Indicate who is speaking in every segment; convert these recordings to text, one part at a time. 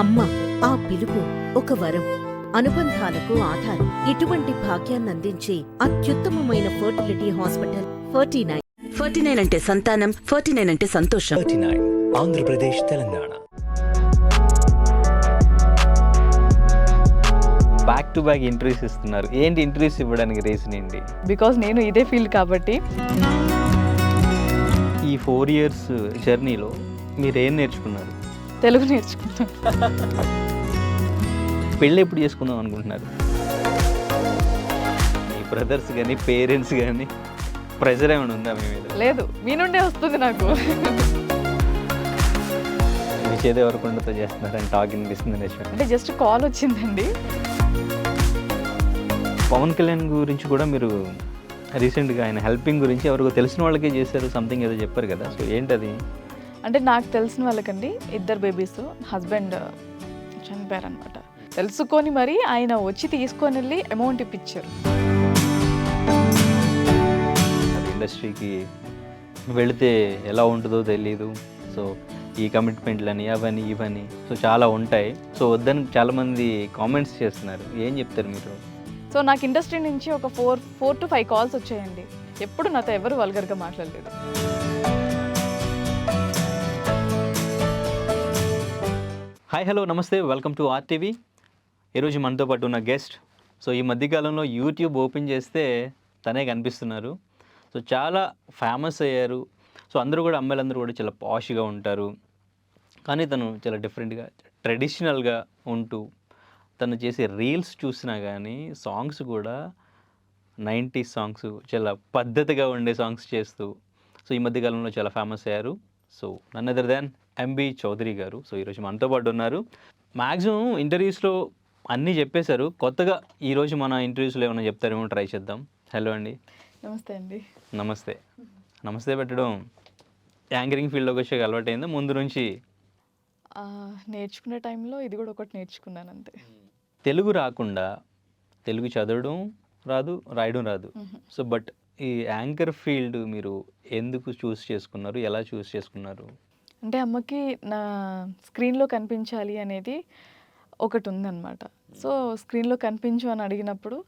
Speaker 1: అమ్మ ఆ పిలుపు ఒక వరం, అనుబంధాలకు ఆధారం. ఇటువంటి భాగ్యాన్నందించే అత్యుత్తమమైన ఫర్టిలిటీ హాస్పిటల్ 49.
Speaker 2: 49 అంటే సంతానం, 49 అంటే సంతోషం.
Speaker 3: 39 Andhra Pradesh Telangana.
Speaker 4: Back to back interviews ఇస్తున్నారు. ఏంటి ఇంటర్వ్యూస్ ఇవ్వడానికి రీజన్ ఏంటి?
Speaker 5: బికాజ్ నేను ఇదే ఫీల్డ్ కాబట్టి.
Speaker 4: ఈ 4 years జర్నీలో మీరు ఏం నేర్చుకున్నారు?
Speaker 5: తెలుగు నేర్చుకుంటాను.
Speaker 4: పెళ్ళి ఎప్పుడు చేసుకుందాం అనుకుంటున్నారు? మీ బ్రదర్స్ కానీ పేరెంట్స్ కానీ ప్రెజర్ ఏమైనా ఉందా మీ మీద?
Speaker 5: లేదు, మీ నుండే వస్తుంది నాకు.
Speaker 4: విజయ్ దేవరకొండతో చేస్తున్నారని టాక్ అనిపిస్తుంది నిజమే.
Speaker 5: అంటే జస్ట్ కాల్ వచ్చిందండి.
Speaker 4: పవన్ కళ్యాణ్ గురించి కూడా మీరు రీసెంట్గా ఆయన హెల్పింగ్ గురించి ఎవరికో తెలిసిన వాళ్ళకే చేశారు, సంథింగ్ ఏదో చెప్పారు కదా, సో ఏంటది?
Speaker 5: అంటే నాకు తెలిసిన వాళ్ళకండి 2 బేబీస్, హస్బెండ్ చనిపోయారు అనమాట. తెలుసుకొని మరి ఆయన వచ్చి తీసుకొని వెళ్ళి అమౌంట్ ఇప్పించారు.
Speaker 4: ఇండస్ట్రీకి వెళితే ఎలా ఉంటుందో తెలీదు, సో ఈ కమిట్మెంట్లని అవని ఇవని సో చాలా ఉంటాయి, సో వద్దని చాలామంది కామెంట్స్ చేస్తున్నారు. ఏం చెప్తారు మీరు?
Speaker 5: సో నాకు ఇండస్ట్రీ నుంచి ఒక 4 to 5 కాల్స్ వచ్చాయండి. ఎప్పుడు నాతో ఎవరు వల్గర్గా మాట్లాడలేదు.
Speaker 4: హాయ్ హలో నమస్తే, వెల్కమ్ టు RTV. ఈరోజు మనతో పాటు ఉన్న గెస్ట్, సో ఈ మధ్యకాలంలో యూట్యూబ్ ఓపెన్ చేస్తే తనే కనిపిస్తున్నారు. సో చాలా ఫేమస్ అయ్యారు. సో అందరూ కూడా అమ్మాయిలందరూ కూడా చాలా పాష్గా ఉంటారు, కానీ తను చాలా డిఫరెంట్గా ట్రెడిషనల్గా ఉంటూ తను చేసే రీల్స్ చూసినా కానీ సాంగ్స్ కూడా 90s సాంగ్స్ చాలా పద్ధతిగా ఉండే సాంగ్స్ చేస్తూ సో ఈ మధ్యకాలంలో చాలా ఫేమస్ అయ్యారు. So none other than MB Chowdary గారు. సో ఈరోజు మనతో పాటు ఉన్నారు. మ్యాక్సిమం ఇంటర్వ్యూస్లో అన్నీ చెప్పేశారు, కొత్తగా ఈరోజు మన ఇంటర్వ్యూస్లో ఏమైనా చెప్తారేమో ట్రై చేద్దాం. హలో అండి.
Speaker 5: నమస్తే అండి.
Speaker 4: నమస్తే. నమస్తే పెట్టడం యాంకరింగ్ ఫీల్డ్లోకి వచ్చే అలవాటైందా ముందు నుంచి?
Speaker 5: నేర్చుకునే టైంలో ఇది కూడా ఒకటి నేర్చుకున్నాను అంతే.
Speaker 4: తెలుగు రాకుండా, తెలుగు చదవడం రాదు, రాయడం రాదు, సో బట్ ఈ యాంకర్ ఫీల్డ్ మీరు ఎందుకు చూస్ చేసుకున్నారు, ఎలా చూస్ చేసుకున్నారు?
Speaker 5: అంటే అమ్మకి నా స్క్రీన్లో కనిపించాలి అనేది ఒకటి ఉందన్నమాట. సో స్క్రీన్లో కనిపించు అని అడిగినప్పుడు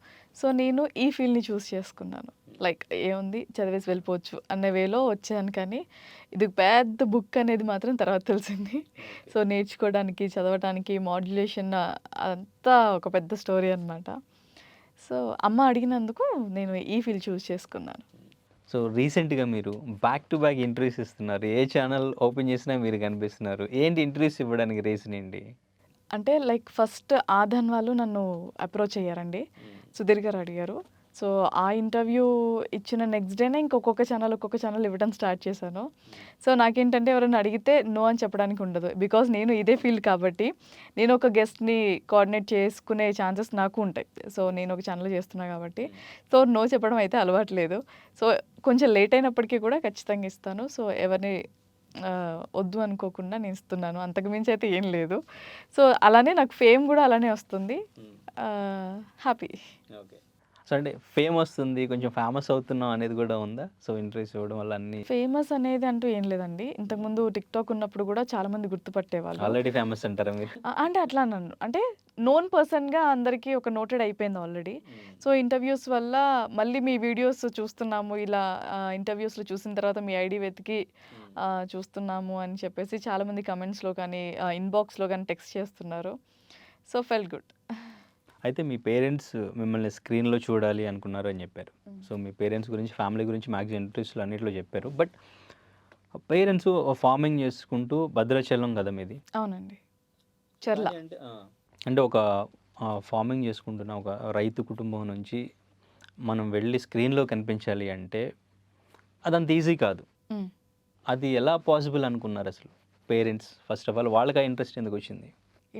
Speaker 5: సో నేను ఈ ఫీల్డ్ని చూస్ చేసుకున్నాను. లైక్ ఏముంది చదివేసి వెళ్ళిపోవచ్చు అనే వేలో వచ్చాను, కానీ ఇది పెద్ద బుక్ అనేది మాత్రం తర్వాత తెలిసింది. సో నేర్చుకోవడానికి, చదవడానికి, మాడ్యులేషన్ అంతా ఒక పెద్ద స్టోరీ అనమాట. సో అమ్మ అడిగినందుకు నేను ఈ ఫీల్డ్ చూస్ చేసుకున్నాను.
Speaker 4: సో రీసెంట్గా మీరు బ్యాక్ టు బ్యాక్ ఇంటర్వ్యూస్ ఇస్తున్నారు, ఏ ఛానల్ ఓపెన్ చేసినా మీరు కనిపిస్తున్నారు. ఏంటి ఇంటర్వ్యూస్ ఇవ్వడానికి రీజన్ ఏంటి?
Speaker 5: అంటే లైక్ ఫస్ట్ ఆధాన్ వాళ్ళు నన్ను అప్రోచ్ అయ్యారండి. సుధీర్ గారు అడిగారు. సో ఆ ఇంటర్వ్యూ ఇచ్చిన నెక్స్ట్ డేనే ఒక్కొక్క ఛానల్ ఇవ్వడం స్టార్ట్ చేశాను. సో నాకేంటంటే ఎవరైనా అడిగితే నో అని చెప్పడానికి ఉండదు, బికాజ్ నేను ఇదే ఫీల్డ్ కాబట్టి నేను ఒక గెస్ట్ని కోఆర్డినేట్ చేసుకునే ఛాన్సెస్ నాకు ఉంటాయి. సో నేను ఒక ఛానల్ చేస్తున్నా కాబట్టి సో నో చెప్పడం అయితే అలవాట్లేదు. సో కొంచెం లేట్ అయినప్పటికీ కూడా ఖచ్చితంగా ఇస్తాను. సో ఎవరిని వద్దు అనుకోకుండా నేను ఇస్తున్నాను, అంతకుమించి అయితే ఏం లేదు. సో అలానే నాకు ఫేమ్ కూడా అలానే వస్తుంది. హ్యాపీ.
Speaker 4: ఓకే. సో అంటే ఫేమ్ వస్తుంది, కొంచెం ఫేమస్ అవుతున్నాం అనేది కూడా ఉందా? సో ఇంటర్వ్యూస్ ఇవ్వడం వల్ల అన్ని
Speaker 5: ఫేమస్ అనేది అంటూ ఏం లేదండి. ఇంతకుముందు టిక్టాక్ ఉన్నప్పుడు కూడా చాలా మంది గుర్తుపట్టేవాళ్ళు.
Speaker 4: ఆల్రెడీ ఫేమస్ అంటారా మీరు?
Speaker 5: అంటే అట్లా నన్ను అంటే నోన్ పర్సన్గా అందరికీ ఒక నోటెడ్ అయిపోయింది ఆల్రెడీ. సో ఇంటర్వ్యూస్ వల్ల మళ్ళీ మీ వీడియోస్ చూస్తున్నాము, ఇలా ఇంటర్వ్యూస్లో చూసిన తర్వాత మీ ఐడి వెతికి చూస్తున్నాము అని చెప్పేసి చాలామంది కమెంట్స్లో కానీ ఇన్బాక్స్లో కానీ టెక్స్ట్ చేస్తున్నారు. సో ఫెల్ గుడ్.
Speaker 4: అయితే మీ పేరెంట్స్ మిమ్మల్ని స్క్రీన్లో చూడాలి అనుకున్నారు అని చెప్పారు. సో మీ పేరెంట్స్ గురించి, ఫ్యామిలీ గురించి మ్యాక్సిమం ఇంటర్వ్యూస్లో అన్నింటిలో చెప్పారు. బట్ పేరెంట్స్ ఫార్మింగ్ చేసుకుంటూ భద్రాచలం కదా మీది?
Speaker 5: అవునండి, చర్ల.
Speaker 4: అంటే ఒక ఫార్మింగ్ చేసుకుంటున్న ఒక రైతు కుటుంబం నుంచి మనం వెళ్ళి స్క్రీన్లో కనిపించాలి అంటే అదంత ఈజీ కాదు. అది ఎలా పాసిబుల్ అనుకున్నారు అసలు పేరెంట్స్? ఫస్ట్ ఆఫ్ ఆల్ వాళ్ళకి ఆ ఇంట్రెస్ట్ ఎందుకు వచ్చింది?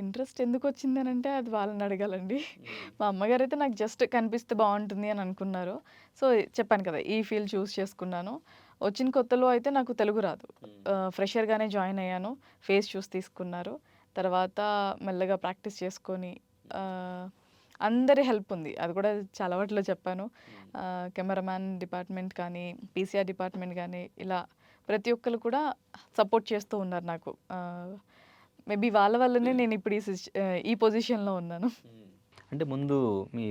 Speaker 5: ఇంట్రెస్ట్ ఎందుకు వచ్చిందని అంటే అది వాళ్ళని అడగాలండి. మా అమ్మగారు అయితే నాకు జస్ట్ కనిపిస్తే బాగుంటుంది అని అనుకున్నారు. సో చెప్పాను కదా, ఈ ఫీల్డ్ చూస్ చేసుకున్నాను. వచ్చిన కొత్తలో అయితే నాకు తెలుగు రాదు, ఫ్రెషర్గానే జాయిన్ అయ్యాను. ఫేస్ చూసి తీసుకున్నారు. తర్వాత మెల్లగా ప్రాక్టీస్ చేసుకొని అందరి హెల్ప్ ఉంది, అది కూడా చాలా వాటిలో చెప్పాను. కెమెరామ్యాన్ డిపార్ట్మెంట్ కానీ, PCR డిపార్ట్మెంట్ కానీ, ఇలా ప్రతి ఒక్కరు కూడా సపోర్ట్ చేస్తూ ఉన్నారు నాకు. మేబీ వాళ్ళ వల్లనే నేను ఇప్పుడు ఈ పొజిషన్‌లో ఉన్నాను.
Speaker 4: అంటే ముందు మీ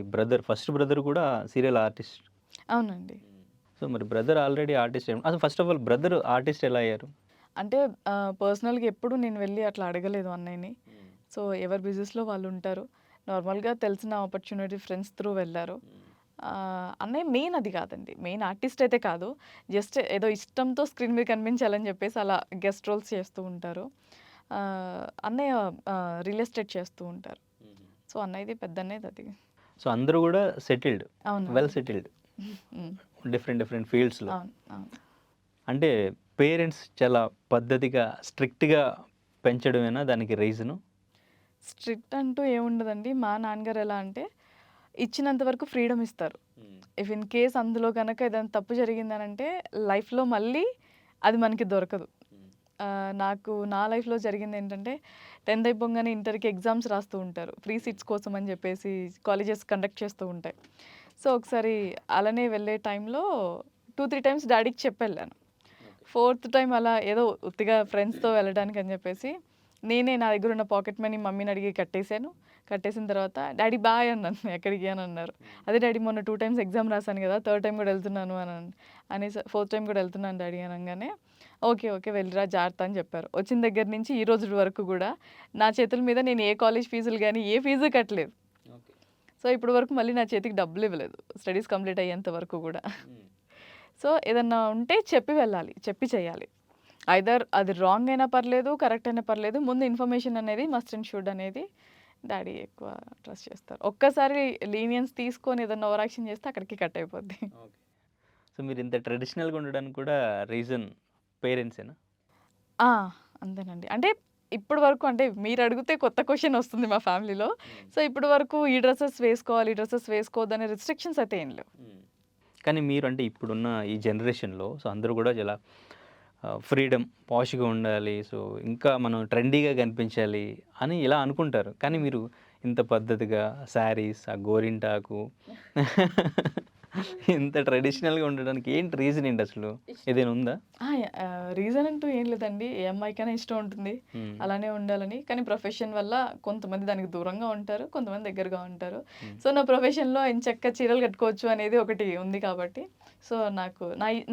Speaker 4: ఫస్ట్ బ్రదర్ కూడా సీరియల్ ఆర్టిస్ట్.
Speaker 5: అవునండి.
Speaker 4: సో మరి బ్రదర్ ఆల్రెడీ ఆర్టిస్ట్ అసలు first of all brother artist ఎలా అయ్యారు?
Speaker 5: అంటే పర్సనల్‌గా ఎప్పుడు నేను వెళ్ళి అట్లా అడగలేదు అన్నయ్యని. సో, ఎవరి బిజినెస్‌లో వాళ్ళు ఉంటారు. నార్మల్‌గా తెలిసిన ఆపర్చునిటీ ఫ్రెండ్స్ త్రూ వెళ్లారు. అన్నయ్య మెయిన్ అది కాదండి. మెయిన్ ఆర్టిస్ట్ అయితే కాదు. జస్ట్ ఏదో ఇష్టంతో స్క్రీన్ మీద కనిపించాలని చెప్పేసి అలా గెస్ట్ రోల్స్ చేస్తూ ఉంటారు. అన్నయ్య రియల్ ఎస్టేట్ చేస్తూ ఉంటారు. సో, అన్నయ్యది పెద్దన్నయ్యది అది.
Speaker 4: సో అందరూ కూడా సెటిల్డ్,
Speaker 5: అవును.
Speaker 4: వెల్ సెటిల్డ్,
Speaker 5: హ్మ్.
Speaker 4: డిఫరెంట్ ఫీల్డ్స్లో.
Speaker 5: అవును. అవును.
Speaker 4: అంటే పేరెంట్స్ చాలా పద్ధతిగా స్ట్రిక్ట్గా పెంచడమేనా దానికి రీజను?
Speaker 5: స్ట్రిక్ట్ అంటూ ఏముండదండి. మా నాన్నగారు ఎలా అంటే ఇచ్చినంత వరకు ఫ్రీడమ్ ఇస్తారు. ఇఫ్ ఇన్ కేస్ అందులో గనక ఏదైనా తప్పు జరిగిందనంటే లైఫ్‌లో మళ్ళీ అది మనకి దొరకదు. నాకు నా లైఫ్‌లో జరిగిందేంటంటే 10th అయిపోగానే ఇంటర్‌కి ఎగ్జామ్స్ రాస్తూ ఉంటారు. ఫ్రీ సీట్స్ కోసం అని చెప్పేసి కాలేజెస్ కండక్ట్ చేస్తూ ఉంటాయి. సో, ఒకసారి అలానే వెళ్ళే టైంలో 2, 3 టైమ్స్ డ్యాడీకి చెప్పెళ్ళాను. ఫోర్త్ టైమ్ అలా ఏదో ఉత్తిగా ఫ్రెండ్స్‌తో వెళ్ళడానికి అని చెప్పేసి నేనే నా దగ్గర ఉన్న పాకెట్ మనీ మమ్మీని అడిగి కట్టేసాను. కట్టేసిన తర్వాత డాడీ బాయ్ అన్నాను. ఎక్కడికి అని అన్నారు. అదే డాడీ మొన్న 2 టైమ్స్ ఎగ్జామ్ రాసాను కదా! థర్డ్ టైమ్ కూడా వెళ్తున్నాను అనేసి ఫోర్త్ టైమ్ కూడా వెళ్తున్నాను డాడీ అనంగానే ఓకే వెళ్ళిరా జాగ్రత్త అని చెప్పారు. వచ్చిన దగ్గర నుంచి ఈ రోజు వరకు కూడా నా చేతుల మీద నేను ఏ కాలేజ్ ఫీజులు గానీ ఏ ఫీజు కట్టలేదు. సో, ఇప్పటి వరకు మళ్ళీ నా చేతికి డబ్బులు ఇవ్వలేదు. స్టడీస్ కంప్లీట్ అయ్యేంత వరకు కూడా. సో, ఏదన్నా ఉంటే చెప్పి వెళ్ళాలి. చెప్పి చేయాలి. ఐదర్ అది రాంగ్ అయినా పర్లేదు, కరెక్ట్ అయినా పర్లేదు. ముందు ఇన్ఫర్మేషన్ అనేది మస్ట్ అండ్ షుడ్ అనేది డాడీ ఎక్కువ ట్రస్ట్ చేస్తారు. ఒక్కసారి లీనియన్స్ తీసుకొని ఏదన్నా ఓవర్ యాక్షన్ చేస్తే అక్కడికి కట్ అయిపోద్ది.
Speaker 4: సో మీరు ఇంత ట్రెడిషనల్గా ఉండడానికి కూడా రీజన్ పేరెంట్సేనా?
Speaker 5: ఆ! అంతేనండి. అంటే ఇప్పటి వరకు అంటే మీరు అడిగితే కొత్త క్వెషన్ వస్తుంది మా ఫ్యామిలీలో. సో, ఇప్పటి వరకు ఈ డ్రెసెస్ వేసుకోవాలి, ఈ డ్రెసెస్ వేసుకోవద్దనే రిస్ట్రిక్షన్స్ అయితే ఏం లేవు.
Speaker 4: కానీ మీరు అంటే ఇప్పుడున్న ఈ జనరేషన్లో సో అందరూ కూడా చాలా ఫ్రీడమ్, పాష్గా ఉండాలి, సో ఇంకా మనం ట్రెండీగా కనిపించాలి అని ఇలా అనుకుంటారు. కానీ మీరు ఇంత పద్ధతిగా శారీస్, ఆ గోరింటాకు ఇంత ట్రెడిషనల్గా ఉండడానికి ఏంటి రీజన్ ఏంటి అసలు? ఏదైనా ఉందా?
Speaker 5: రీజన్ అంటూ ఏం లేదండి. ఏ అమ్మాయికైనా ఇష్టం ఉంటుంది అలానే ఉండాలని. కానీ ప్రొఫెషన్ వల్ల కొంతమంది దానికి దూరంగా ఉంటారు, కొంతమంది దగ్గరగా ఉంటారు. సో, నా ప్రొఫెషన్‌లో ఎంచక్కా చీరలు కట్టుకోవచ్చు అనేది ఒకటి ఉంది కాబట్టి సో,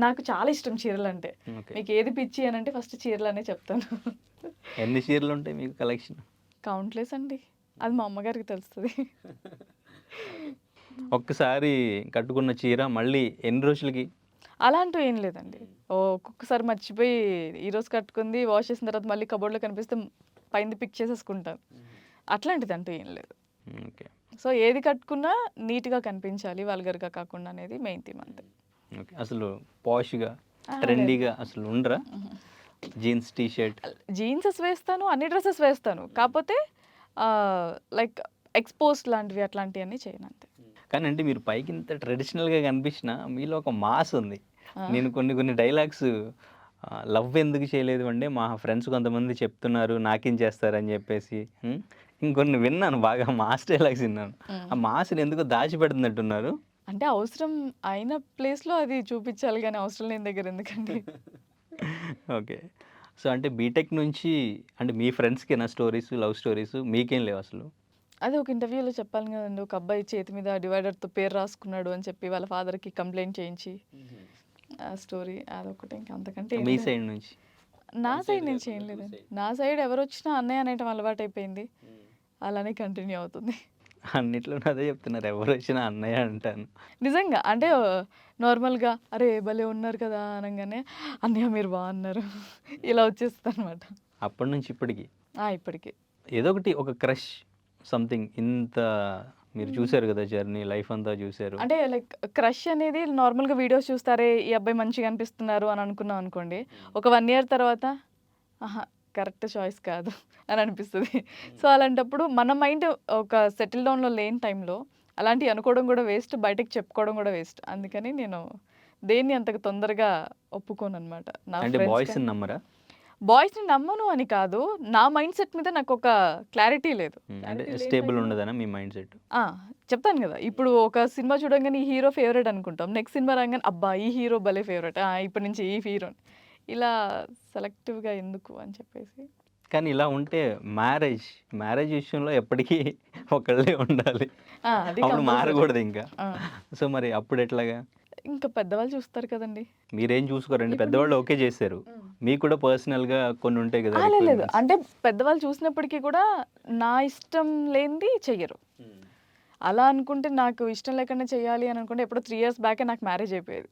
Speaker 5: నాకు చాలా ఇష్టం చీరలంటే.
Speaker 4: ఓకే.
Speaker 5: మీకు ఏది పిచ్చి అనంటే ఫస్ట్ చీరలనే చెప్తాను.
Speaker 4: ఎన్ని చీరలు ఉంటాయి మీకు కలెక్షన్?
Speaker 5: కౌంట్‌లెస్ అండి. అది మా అమ్మగారికి తెలుస్తది.
Speaker 4: ఒక్కసారి కట్టుకున్న చీర మళ్ళీ ఎన్ని రోజులకి?
Speaker 5: అలా అంటూ ఏం లేదండి. ఒక్కొక్కసారి మర్చిపోయి ఈరోజు కట్టుకుంది వాష్ చేసిన తర్వాత మళ్ళీ కబోర్డ్‌లో కనిపిస్తే పైనది పిక్ చేసేసుకుంటాను. అట్లాంటిది అంటూ ఏం లేదు.
Speaker 4: ఓకే.
Speaker 5: సో, ఏది కట్టుకున్నా నీట్‌గా కనిపించాలి, వల్గర్‌గా కాకుండా అనేది మెయిన్ థీమ్ అంతే.
Speaker 4: ఓకే. అసలు పాష్‌గా,
Speaker 5: లేదు.
Speaker 4: ట్రెండీగా అసలు ఉండరా? Jeans, T shirt.
Speaker 5: జీన్సెస్ వేస్తాను, అన్ని డ్రెసెస్ వేస్తాను. కాపోతే లైక్ ఎక్స్‌పోజ్డ్ లాంటివి అట్లాంటియన్నీ చేయను అంతే.
Speaker 4: కానీ అంటే మీరు పైకి ఇంత ట్రెడిషనల్‌గా కనిపించినా మీలో ఒక మాస్ ఉంది.
Speaker 5: ఆ!
Speaker 4: నేను కొన్ని డైలాగ్స్ లవ్ ఎందుకు చేయలేదు అంటే మా ఫ్రెండ్స్ కొంతమంది చెప్తున్నారు నాకేం చేస్తారని చెప్పేసి. ఇంకొన్ని విన్నాను, బాగా మాస్ డైలాగ్స్ విన్నాను. ఆ మాస్‌ని ఎందుకో దాచిపెడుతున్నట్టున్నారు.
Speaker 5: అంటే అవసరం అయిన ప్లేస్‌లో అది చూపించాలి గానీ అవసరం లేని దగ్గర ఎందుకండి?
Speaker 4: ఓకే. సో అంటే బీటెక్ నుంచి అంటే మీ ఫ్రెండ్స్‌కేనా స్టోరీస్, లవ్ స్టోరీస్ మీకేం లేవా అసలు?
Speaker 5: అదే ఒక ఇంటర్వ్యూలో చెప్పాను కదండీ! ఒక అబ్బాయి చేతి మీద డివైడర్‌తో పేరు రాసుకున్నాడు అని చెప్పి వాళ్ళ ఫాదర్‌కి కంప్లెయింట్ చేయించి ఆ స్టోరీ అదొకటే. ఇంకా అంతకంటే ఏం
Speaker 4: మీ
Speaker 5: లేదు.
Speaker 4: సైడ్ నుంచి?
Speaker 5: నా సైడ్ నుంచి ఏం లేదండి. నా సైడ్ ఎవరొచ్చినా అన్నయ్య అనేయటం అలవాటైపోయింది. అలానే కంటిన్యూ అవుతుంది.
Speaker 4: అన్నిట్లోనూ అదే చెప్తున్నారు. ఎవరొచ్చినా అన్నయ్య అంటాను.
Speaker 5: నిజంగా అంటే నార్మల్‌గా అరే భలే ఉన్నారు కదా! అనంగానే అన్నయ్య మీరు బాగున్నారు. ఇలా వచ్చేస్తదనమాట.
Speaker 4: అప్పటి నుంచి ఇప్పటికి
Speaker 5: ఇప్పటికి.
Speaker 4: ఏదో ఒకటి ఒక క్రష్ సంథింగ్ ఇంత మీరు చూసారు కదా జర్నీ, లైఫ్ అంతా చూసారు.
Speaker 5: అంటే లైక్ క్రష్ అనేది నార్మల్‌గా వీడియోస్ చూస్తారే ఈ అబ్బాయి మంచిగా అనిపిస్తున్నారు అని అనుకున్నాం అనుకోండి. ఒక 1 ఇయర్ తర్వాత ఆహా! కరెక్ట్ చాయిస్ కాదు అని అనిపిస్తది. సో, అలాంటప్పుడు మన మైండ్ ఒక సెటిల్ డౌన్‌లో లేని టైంలో అలాంటివి అనుకోవడం కూడా వేస్ట్, బయటకి చెప్పుకోవడం కూడా వేస్ట్. అందుకని నేను దేన్ని అంతగా తొందరగా ఒప్పుకోననమాట. నా
Speaker 4: అంటే
Speaker 5: ఫ్రెండ్స్
Speaker 4: బాయ్స్‌ని నమ్మరా?
Speaker 5: బాయ్స్‌ని నమ్మను అని కాదు. నా మైండ్ సెట్ మీద నాకొక క్లారిటీ లేదు.
Speaker 4: అంటే
Speaker 5: క్లారిటీ లేని
Speaker 4: స్టేబుల్
Speaker 5: టైంలో
Speaker 4: ఉండదనా మీ మైండ్ సెట్?
Speaker 5: చెప్తాను గదా! ఇప్పుడు ఒక సినిమా చూడంగానే ఈ హీరో ఫేవరెట్ అనుకుంటాం. నెక్స్ట్ సినిమా రాంగానే అబ్బా! ఈ హీరో భలే ఫేవరెట్. ఇప్పటి నుంచి ఈ హీరోని. ఇలా సెలెక్టివ్‌గా ఎందుకు అని చెప్పేసి.
Speaker 4: కానీ ఇలా ఉంటే మ్యారేజ్ విషయంలో ఎప్పటికీ ఒకళ్ళే ఉండాలి,
Speaker 5: అది
Speaker 4: అప్పుడు
Speaker 5: compulsory.
Speaker 4: మారకూడదు ఇంకా.
Speaker 5: ఆ,
Speaker 4: సో మరి అప్పుడు ఎట్లాగా?
Speaker 5: ఇంకా పెద్దవాళ్ళు చూస్తారు కదండి.
Speaker 4: మీరేం చూసుకోరండి, పెద్దవాళ్ళు ఓకే చేశారు, మీకు కూడా పర్సనల్గా కొన్ని ఉంటాయి కదా
Speaker 5: లేదు
Speaker 4: requirements.
Speaker 5: అంటే పెద్దవాళ్ళు చూసినప్పటికీ కూడా నా ఇష్టం లేనిది చెయ్యరు. అలా అనుకుంటే నాకు ఇష్టం లేకుండా చేయాలి అని అనుకుంటే ఎప్పుడో 3 years బ్యాకే నాకు మ్యారేజ్ అయిపోయేది.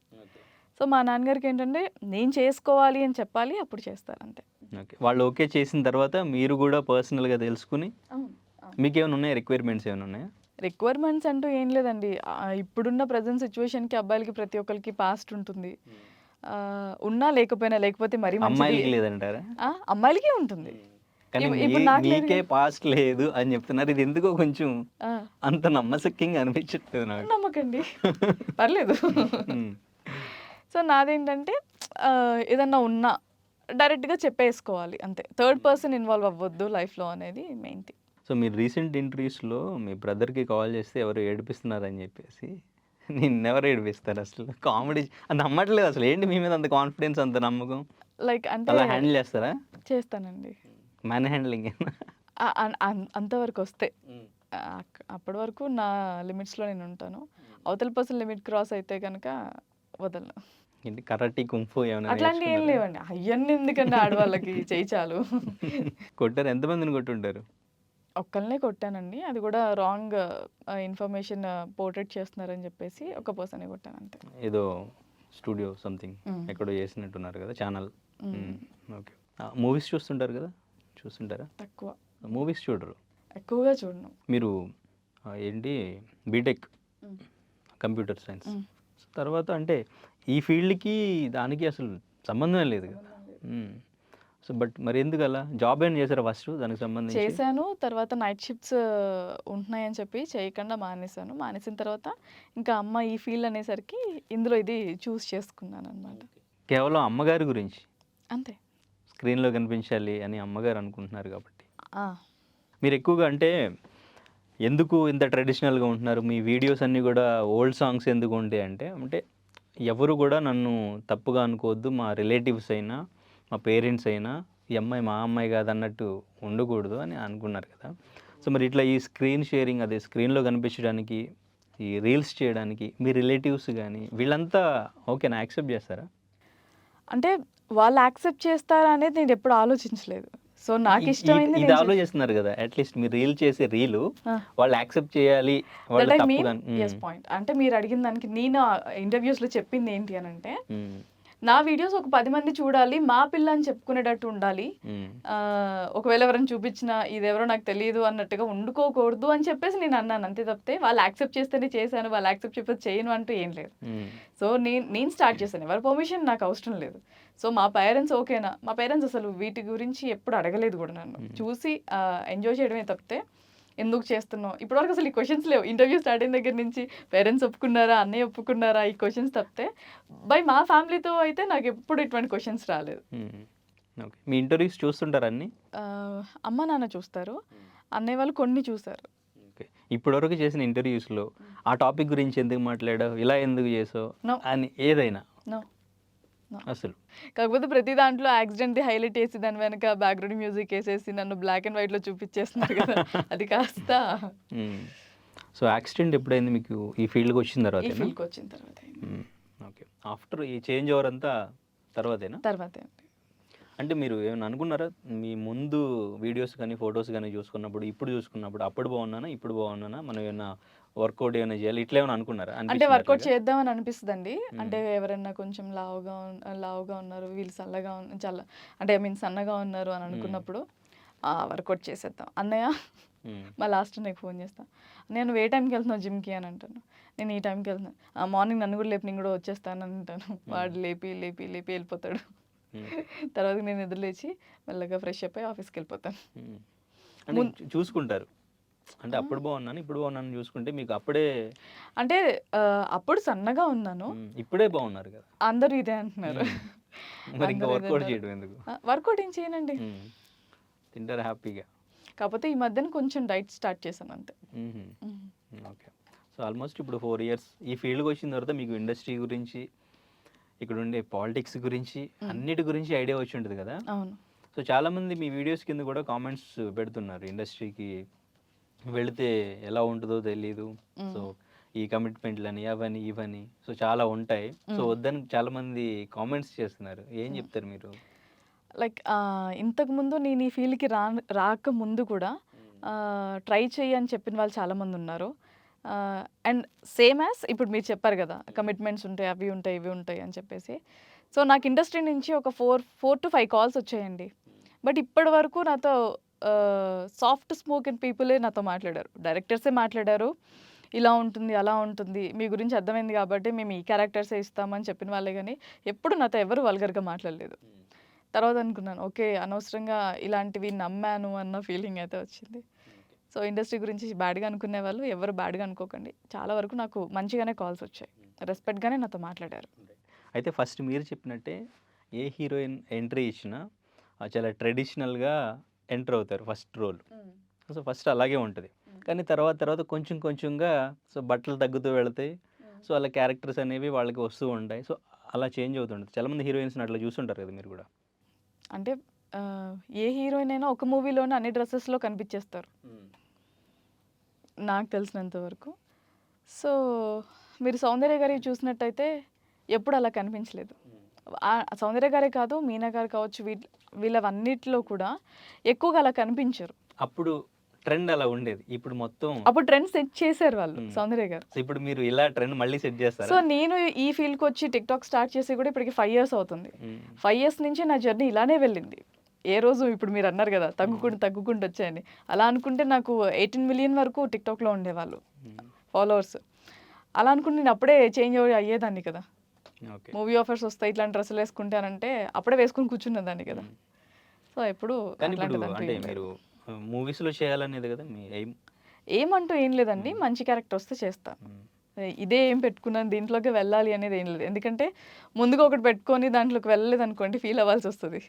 Speaker 5: సో మా నాన్నగారికి ఏంటంటే నేను చేసుకోవాలి అని చెప్పాలి, అప్పుడు చేస్తారు అంతే.
Speaker 4: ఓకే, వాళ్ళు ఓకే చేసిన తర్వాత మీరు కూడా పర్సనల్గా తెలుసుకుని మీకు ఏమైనా ఉన్నాయా, రిక్వైర్మెంట్స్ ఏమైనా ఉన్నాయా?
Speaker 5: రిక్వైర్మెంట్స్ అంటూ ఏం లేదండి. ఇప్పుడున్న ప్రజెంట్ సిచ్యువేషన్కి అబ్బాయిలకి ప్రతి ఒక్కరికి పాస్ట్ ఉంటుంది. ఉన్నా లేకపోయినా, లేకపోతే మరీ
Speaker 4: అమ్మాయిలకి
Speaker 5: మంచిది.
Speaker 4: లేదంటారా?
Speaker 5: అమ్మాయిలకి ఉంటుంది.
Speaker 4: కానీ
Speaker 5: ఇప్పుడు నాకు లేదు
Speaker 4: మీకే
Speaker 5: కదా.
Speaker 4: పాస్ట్ లేదు అని చెప్తున్నారు, ఇది ఎందుకో కొంచెం
Speaker 5: ఆ,
Speaker 4: అంత నమ్మశక్యంగా అనిపించట్లేదు నాకు.
Speaker 5: నమ్మకండి, పర్లేదు.
Speaker 4: ఉమ్.
Speaker 5: సో నాదేంటంటే ఏదన్నా ఉన్నా డైరెక్ట్గా చెప్పేసుకోవాలి అంతే. థర్డ్ పర్సన్ ఇన్వాల్వ్ అవ్వద్దు లైఫ్లో అనేది మెయిన్ థింగ్.
Speaker 4: సో మీరు రీసెంట్ ఇంటర్వ్యూస్లో మీ బ్రదర్కి కాల్ చేస్తే ఎవరు ఏడిపిస్తున్నారని చెప్పేసి, నేను ఎవరు ఏడిపిస్తారు అసలు? కామెడీ నమ్మట్లేదు అసలు, ఏంటి మీ మీద అంత కాన్ఫిడెన్స్, అంత నమ్మకం?
Speaker 5: లైక్ అంటే
Speaker 4: అలా హ్యాండిల్ చేస్తారా?
Speaker 5: చేస్తానండి.
Speaker 4: Man handling?
Speaker 5: అంతవరకు వస్తే అప్పటి వరకు నా లిమిట్స్లో నేను ఉంటాను. అవతల పర్సన్ లిమిట్ క్రాస్ అయితే కనుక వదలను.
Speaker 4: ఏంటి కరాటీ కుంఫు ఏమైనా
Speaker 5: అట్లాంటివి ఏం
Speaker 4: నేర్చుకున్నారా?
Speaker 5: లేవండి. అయ్యన్ని ఎందుకంటే ఆడవాళ్ళకి చేయి చాలు.
Speaker 4: కొట్టారు, ఎంతమందిని కొట్టుంటారు?
Speaker 5: ఒక్కళ్ళనే కొట్టానండి, అది కూడా రాంగ్ ఇన్ఫర్మేషన్ పోర్ట్రేట్ చేస్తున్నారని చెప్పేసి ఒక పర్సనే కొట్టాను అంతే.
Speaker 4: ఏదో స్టూడియో సంథింగ్
Speaker 5: మ్మ్.
Speaker 4: ఎక్కడో చేసినట్టున్నారు కదా ఛానల్.
Speaker 5: మ్మ్.
Speaker 4: ఓకే, మూవీస్ చూస్తుంటారు కదా, చూస్తుంటారా?
Speaker 5: తక్కువ,
Speaker 4: మూవీస్ చూడరు
Speaker 5: ఎక్కువగా చూడను.
Speaker 4: మీరు? ఏంటి బీటెక్
Speaker 5: మ్మ్.
Speaker 4: కంప్యూటర్ సైన్స్
Speaker 5: మ్మ్.
Speaker 4: తర్వాత అంటే ఈ ఫీల్డ్కి దానికి అసలు సంబంధమే లేదు కదా. సో బట్ మరి ఎందుకు అలా? జాబ్ ఏం చేశారా ఫస్ట్ దానికి సంబంధించి?
Speaker 5: చేశాను, తర్వాత నైట్ షిఫ్ట్స్ ఉంటున్నాయని చెప్పి చేయకుండా మానేశాను. మానేసిన తర్వాత ఇంకా అమ్మ ఈ ఫీల్డ్ అనేసరికి ఇందులో ఇది చూస్ చేసుకున్నాను అనమాట.
Speaker 4: కేవలం అమ్మగారి గురించి
Speaker 5: అంతే.
Speaker 4: స్క్రీన్లో కనిపించాలి అని అమ్మగారు అనుకుంటున్నారు కాబట్టి
Speaker 5: ఆ,
Speaker 4: మీరు ఎక్కువగా అంటే ఎందుకు ఇంత ట్రెడిషనల్గా ఉంటున్నారు? మీ వీడియోస్ అన్నీ కూడా ఓల్డ్ సాంగ్స్ ఎందుకు ఉంటాయి అంటే, ఎవరు కూడా నన్ను తప్పుగా అనుకోవద్దు, మా రిలేటివ్స్ అయినా మా పేరెంట్స్ అయినా ఈ అమ్మాయి మా అమ్మాయి కాదు అన్నట్టు ఉండకూడదు అని అనుకున్నారు కదా. సో మరి ఇట్లా ఈ స్క్రీన్ షేరింగ్, అదే స్క్రీన్లో కనిపించడానికి, ఈ రీల్స్ చేయడానికి మీ రిలేటివ్స్ కానీ వీళ్ళంతా ఓకేనా, యాక్సెప్ట్ చేస్తారా?
Speaker 5: అంటే వాళ్ళు యాక్సెప్ట్ చేస్తారా అనేది నేను ఎప్పుడు ఆలోచించలేదు. సో నాకు ఇష్టమైంది
Speaker 4: ఇది ఆలోచిస్తున్నారు కదా, అట్లీస్ట్ మీరు రీల్ చేసే రీలు వాళ్ళు యాక్సెప్ట్ చేయాలి, వాళ్ళు తప్పుగా.
Speaker 5: పాయింట్ అంటే మీరు అడిగిన దానికి నేను ఇంటర్వ్యూస్లో చెప్పింది ఏంటి అని అంటే, నా వీడియోస్ ఒక 10 మంది చూడాలి, మా పిల్ల అని చెప్పుకునేటట్టు ఉండాలి. ఒకవేళ ఎవరైనా చూపించినా ఇది ఎవరో నాకు తెలియదు అన్నట్టుగా వండుకోకూడదు అని చెప్పేసి నేను అన్నాను అంతే తప్పితే వాళ్ళు యాక్సెప్ట్ చేస్తేనే చేశాను, వాళ్ళు యాక్సెప్ట్ చెప్పేసి చేయను అంటూ ఏం లేదు. సో నేను స్టార్ట్ చేశాను, ఎవరి పర్మిషన్ నాకు అవసరం లేదు. సో మా పేరెంట్స్ ఓకేనా, మా పేరెంట్స్ అసలు వీటి గురించి ఎప్పుడు అడగలేదు కూడా, నన్ను చూసి ఎంజాయ్ చేయడమే తప్పితే ఎందుకు చేస్తున్నావు ఇప్పటివరకు అసలు ఈ క్వశ్చన్స్ లేవు. ఇంటర్వ్యూ స్టార్ట్ అయిన దగ్గర నుంచి పేరెంట్స్ ఒప్పుకున్నారా, అన్నయ్య ఒప్పుకున్నారా, ఈ క్వశ్చన్స్ తప్పితే బై మా ఫ్యామిలీతో అయితే నాకు ఎప్పుడు ఇటువంటి క్వశ్చన్స్ రాలేదు.
Speaker 4: ఓకే, మీ ఇంటర్వ్యూస్ చూస్తుంటారు అన్ని?
Speaker 5: అమ్మ నాన్న చూస్తారు, అన్నయ్య వాళ్ళు కొన్ని చూసారు.
Speaker 4: ఓకే, ఇప్పటివరకు చేసిన ఇంటర్వ్యూస్లో ఆ టాపిక్ గురించి ఎందుకు మాట్లాడావు, ఇలా ఎందుకు చేసావు
Speaker 5: No.
Speaker 4: అని ఏదైనా
Speaker 5: నో,
Speaker 4: అసలు?
Speaker 5: కాకపోతే ప్రతి దాంట్లో యాక్సిడెంట్ హైలైట్ చేసి దాని వెనక బ్యాక్గ్రౌండ్ మ్యూజిక్ వేసేసి నన్ను బ్లాక్ అండ్ వైట్లో చూపించేస్తున్నారు కదా, అది కాస్త
Speaker 4: సో యాక్సిడెంట్ ఎప్పుడైంది మీకు ఈ ఫీల్డ్కి వచ్చిన
Speaker 5: ఈ
Speaker 4: తర్వాత?
Speaker 5: ఫీల్డ్కి వచ్చిన తర్వాత
Speaker 4: ఓకే, ఆఫ్టర్ ఈ చేంజ్ ఓవర్ అంతా తర్వాతేనా?
Speaker 5: తర్వాతే అండి.
Speaker 4: అంటే మీరు ఏమైనా అనుకున్నారా మీ ముందు వీడియోస్ కానీ ఫొటోస్ కానీ చూసుకున్నప్పుడు, ఇప్పుడు చూసుకున్నప్పుడు అప్పుడు బాగున్నానా ఇప్పుడు బాగున్నానా, మనం ఏమైనా వర్కౌట్ ఏమైనా చేయాలి, ఇట్లా ఏమైనా అనుకున్నారా?
Speaker 5: అంటే వర్కౌట్ చేద్దామని అనిపిస్తుందండి. అంటే ఎవరైనా కొంచెం లావుగా ఉన్నారు, వీళ్ళు చల్లగా అంటే ఐ మీన్ సన్నగా ఉన్నారు అని అనుకున్నప్పుడు వర్కౌట్ చేసేద్దాం అన్నయ్య. మా లాస్ట్ నాకు ఫోన్ చేస్తా, నేను ఏ టైంకి వెళ్తున్నావు జిమ్కి అని అంటాను. నేను ఈ టైంకి వెళ్తున్నాను, మార్నింగ్ నన్ను కూడా లేపి నేను కూడా వచ్చేస్తాను అని అంటాను. వాడు లేపి లేపి లేపి వెళ్ళిపోతాడు. తర్వాత నేను ఎదురులేచి మెల్లగా ఫ్రెష్ అయిపోయి ఆఫీస్కి వెళ్ళిపోతాను.
Speaker 4: అంటే చూసుకుంటారు అంటే అప్పుడు బాగున్నాను ఇప్పుడు బాగున్నాను చూసుకుంటే మీకు అప్పుడే
Speaker 5: అంటే అప్పుడు సన్నగా ఉన్నాను,
Speaker 4: ఇప్పుడే బాగున్నారు కదా
Speaker 5: అందరూ ఇదే అంటున్నారు.
Speaker 4: మరి ఇంకా వర్కౌట్ చేయడం ఎందుకు?
Speaker 5: వర్కౌట్ ఏం చేయనండి,
Speaker 4: తింటారు హ్యాపీగా.
Speaker 5: కాకపోతే ఈ మధ్యన కొంచెం డైట్ స్టార్ట్ చేశాను అంతే.
Speaker 4: ఓకే, సో ఆల్మోస్ట్ ఇప్పుడు 4 years ఈ ఫీల్డ్కి వచ్చిన తర్వాత మీకు ఇండస్ట్రీ గురించి, ఇక్కడ ఉండే పాలిటిక్స్ గురించి, అన్నిటి గురించి ఐడియా వచ్చి ఉంటుంది కదా.
Speaker 5: అవును.
Speaker 4: సో చాలామంది మీ వీడియోస్ కింద కూడా కామెంట్స్ పెడుతున్నారు, ఇండస్ట్రీకి వెళితే ఎలా ఉంటుందో తెలీదు, సో ఈ కమిట్మెంట్లని అవని ఇవని సో చాలా ఉంటాయి, సో వద్దని చాలామంది కామెంట్స్ చేస్తున్నారు. ఏం చెప్తారు మీరు?
Speaker 5: లైక్ ఇంతకుముందు నేను ఈ ఫీల్డ్కి రాకముందు కూడా ట్రై చెయ్యి అని చెప్పిన వాళ్ళు చాలామంది ఉన్నారు. అండ్ సేమ్ యాజ్ ఇప్పుడు మీరు చెప్పారు కదా, కమిట్మెంట్స్ ఉంటాయి, అవి ఉంటాయి, ఇవి ఉంటాయి అని చెప్పేసి. సో నాకు ఇండస్ట్రీ నుంచి ఒక 4 to 5 కాల్స్ వచ్చాయండి. బట్ ఇప్పటి వరకు నాతో సాఫ్ట్ స్పోకెన్ పీపులే నాతో మాట్లాడారు, డైరెక్టర్సే మాట్లాడారు. ఇలా ఉంటుంది, అలా ఉంటుంది, మీ గురించి అర్థమైంది కాబట్టి మేము ఈ క్యారెక్టర్సే ఇస్తామని చెప్పిన వాళ్ళే కానీ ఎప్పుడు నాతో ఎవరు వల్గర్గా మాట్లాడలేదు. తర్వాత అనుకున్నాను, ఓకే అనవసరంగా ఇలాంటివి నమ్మాను అన్న ఫీలింగ్ అయితే వచ్చింది. సో ఇండస్ట్రీ గురించి బ్యాడ్గా అనుకునే వాళ్ళు ఎవరు బ్యాడ్గా అనుకోకండి, చాలా వరకు నాకు మంచిగానే కాల్స్ వచ్చాయి, రెస్పెక్ట్గానే నాతో మాట్లాడారు.
Speaker 4: అయితే ఫస్ట్ మీరు చెప్పినట్టే ఏ హీరోయిన్ ఎంట్రీ ఇచ్చినా చాలా ట్రెడిషనల్గా ఎంటర్ అవుతారు ఫస్ట్ రోల్. సో ఫస్ట్ అలాగే ఉంటుంది, కానీ తర్వాత కొంచెం కొంచెంగా సో బట్టలు తగ్గుతూ వెళతాయి, సో అలా క్యారెక్టర్స్ అనేవి వాళ్ళకి వస్తూ ఉంటాయి, సో అలా చేంజ్ అవుతుంటుంది. చాలామంది హీరోయిన్స్ని అట్లా చూస్తుంటారు కదా మీరు కూడా.
Speaker 5: అంటే ఏ హీరోయిన్ అయినా ఒక మూవీలోనే అన్ని డ్రెస్సెస్లో కనిపించేస్తారు నాకు తెలిసినంత వరకు. సో మీరు సౌందర్య గారి చూసినట్టయితే ఎప్పుడు అలా కనిపించలేదు. సౌందర్య గారే కాదు, మీనా గారు కావచ్చు, వీళ్ళవన్నిటిలో కూడా ఎక్కువగా అలా కనిపించారు.
Speaker 4: అప్పుడు ట్రెండ్ అలా ఉండేది, ఇప్పుడు మొత్తం
Speaker 5: అప్పుడు ట్రెండ్ సెట్ చేశారు వాళ్ళు, సౌందర్య గారు.
Speaker 4: ఇప్పుడు మీరు ఇలా ట్రెండ్ మళ్ళీ సెట్ చేస్తారు.
Speaker 5: సో నేను ఈ ఫీల్డ్కి వచ్చి టిక్టాక్ స్టార్ట్ చేసి కూడా ఇప్పటికి 5 years అవుతుంది. 5 years నుంచి నా జర్నీ ఇలానే వెళ్ళింది. ఏ రోజు ఇప్పుడు మీరు అన్నారు కదా తగ్గుకుంటూ వచ్చాయని, అలా అనుకుంటే నాకు 18 million వరకు టిక్టాక్లో ఉండేవాళ్ళు ఫాలోవర్స్. అలా అనుకుంటే నేను అప్పుడే చేంజ్ అయ్యేదాన్ని కదా. మూవీ ఆఫర్స్ వస్తాయి, ఇట్లాంటి డ్రెస్సులు వేసుకుంటానంటే అప్పుడే వేసుకొని కూర్చున్నదాన్ని కదా. సో ఎప్పుడు
Speaker 4: అంటే మీరు మూవీస్లో చేయాలనేది కదా మీ ఎయిమ్?
Speaker 5: ఏమంటూ ఏం లేదండి, మంచి క్యారెక్టర్ వస్తే చేస్తాను, ఇదే ఏం పెట్టుకున్నాను దీంట్లోకి వెళ్ళాలి అనేది ఏం లేదు. ఎందుకంటే ముందుగా ఒకటి పెట్టుకొని దాంట్లోకి వెళ్ళలేదు అనుకోండి ఫీల్ అవ్వాల్సి వస్తుంది.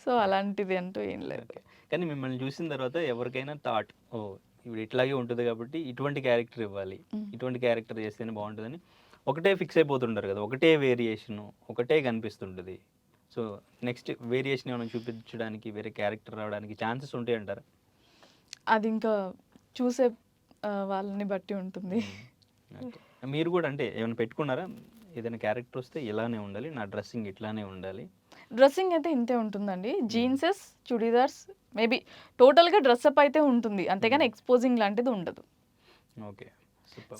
Speaker 5: సో అలాంటిది అంటూ ఏం లేదు.
Speaker 4: కానీ మిమ్మల్ని చూసిన తర్వాత ఎవరికైనా థాట్, ఓ ఇప్పుడు ఇట్లాగే ఉంటుంది కాబట్టి ఇటువంటి క్యారెక్టర్ ఇవ్వాలి, ఇటువంటి క్యారెక్టర్ చేస్తేనే బాగుంటుందని ఒకటే ఫిక్స్ అయిపోతుంటారు కదా, ఒకటే వేరియేషన్ ఒకటే కనిపిస్తుంటుంది. సో నెక్స్ట్ వేరియేషన్ ఏమైనా చూపించడానికి వేరే క్యారెక్టర్ రావడానికి ఛాన్సెస్ ఉంటాయి అంటారా?
Speaker 5: అది ఇంకా చూసే వాళ్ళని బట్టి ఉంటుంది.
Speaker 4: మీరు కూడా అంటే ఏమైనా పెట్టుకున్నారా, ఏదైనా క్యారెక్టర్ వస్తే ఇలానే ఉండాలి, నా డ్రెస్సింగ్ ఇట్లానే ఉండాలి?
Speaker 5: డ్రెస్సింగ్ అయితే ఇంతే ఉంటుందండి, జీన్సెస్, చుడీదార్స్, మేబీ టోటల్గా డ్రెస్అప్ అయితే ఉంటుంది, అంతేగాని ఎక్స్పోజింగ్ లాంటిది ఉండదు.
Speaker 4: ఓకే.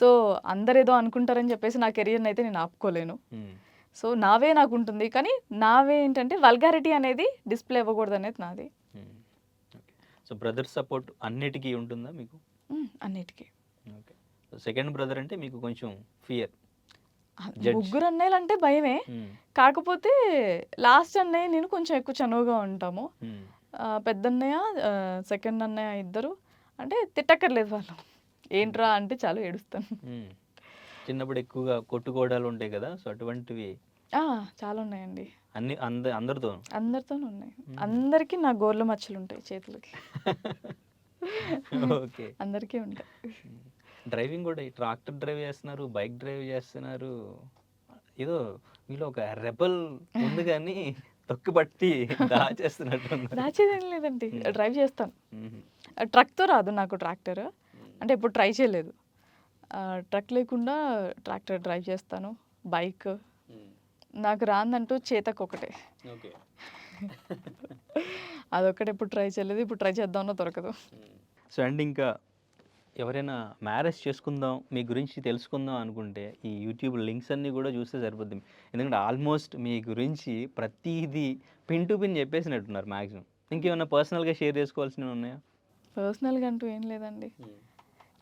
Speaker 5: సో అందరు ఏదో అనుకుంటారని చెప్పేసి నా కెరియర్ని అయితే నేను ఆపుకోలేను. సో నావే నాకు ఉంటుంది, కానీ నావే ఏంటంటే వల్గారిటీ అనేది డిస్ప్లే అవ్వకూడదు అనేది నాది.
Speaker 4: సో బ్రదర్ సపోర్ట్ అన్నిటికీ ఉంటుందా మీకు?
Speaker 5: అన్నిటికీ.
Speaker 4: ఓకే. సెకండ్ బ్రదర్ అంటే మీకు కొంచెం ఫియర్?
Speaker 5: ముగ్గురు అన్నయ్యలు అంటే భయమే, కాకపోతే లాస్ట్ అన్నయ్య నేను కొంచెం ఎక్కువ చనువుగా ఉంటాము. పెద్దన్నయ్య, సెకండ్ అన్నయ్య ఇద్దరు అంటే తిట్టక్కర్లేదు, వాళ్ళు ఏంట్రా అంటే చాలు ఏడుస్తాను.
Speaker 4: చిన్నప్పుడు ఎక్కువగా కొట్టుకోవడాలు ఉంటాయి కదా, సో అటువంటివి
Speaker 5: చాలా ఉన్నాయండి.
Speaker 4: అందరితోనూ
Speaker 5: ఉన్నాయి. అందరికీ నా గోర్ల మచ్చలు ఉంటాయి చేతులకి.
Speaker 4: ఓకే.
Speaker 5: అందరికీ ఉంటాయి.
Speaker 4: డ్రైవింగ్ కూడా ట్రాక్టర్ డ్రైవ్ చేస్తున్నారు, బైక్ డ్రైవ్ చేస్తున్నారు, ఏదో మీలో ఒక రెబల్ ఉంది కానీ తొక్కి పట్టి
Speaker 5: దాచేదేం లేదండి, డ్రైవ్ చేస్తాను. ట్రక్తో రాదు నాకు ట్రాక్టర్, అంటే ఎప్పుడు ట్రై చేయలేదు. ట్రక్ లేకుండా ట్రాక్టర్ డ్రైవ్ చేస్తాను, బైక్. నాకు రాందంటూ చేతకు ఒకటే, అదొక్కటి ఎప్పుడు ట్రై చేయలేదు, ఇప్పుడు ట్రై చేద్దామన్నా దొరకదు.
Speaker 4: సో అండ్ ఇంకా ఎవరైనా మ్యారేజ్ చేసుకుందాం, మీ గురించి తెలుసుకుందాం అనుకుంటే ఈ యూట్యూబ్ లింక్స్ అన్నీ కూడా చూస్తే సరిపోద్ది. ఎందుకంటే ఆల్మోస్ట్ మీ గురించి ప్రతిదీ పిన్ టు పిన్ చెప్పేసినట్టున్నారు మ్యాక్సిమం. ఇంకేమైనా పర్సనల్గా షేర్ చేసుకోవాల్సినవి ఉన్నాయా?
Speaker 5: పర్సనల్గా అంటూ ఏం లేదండి,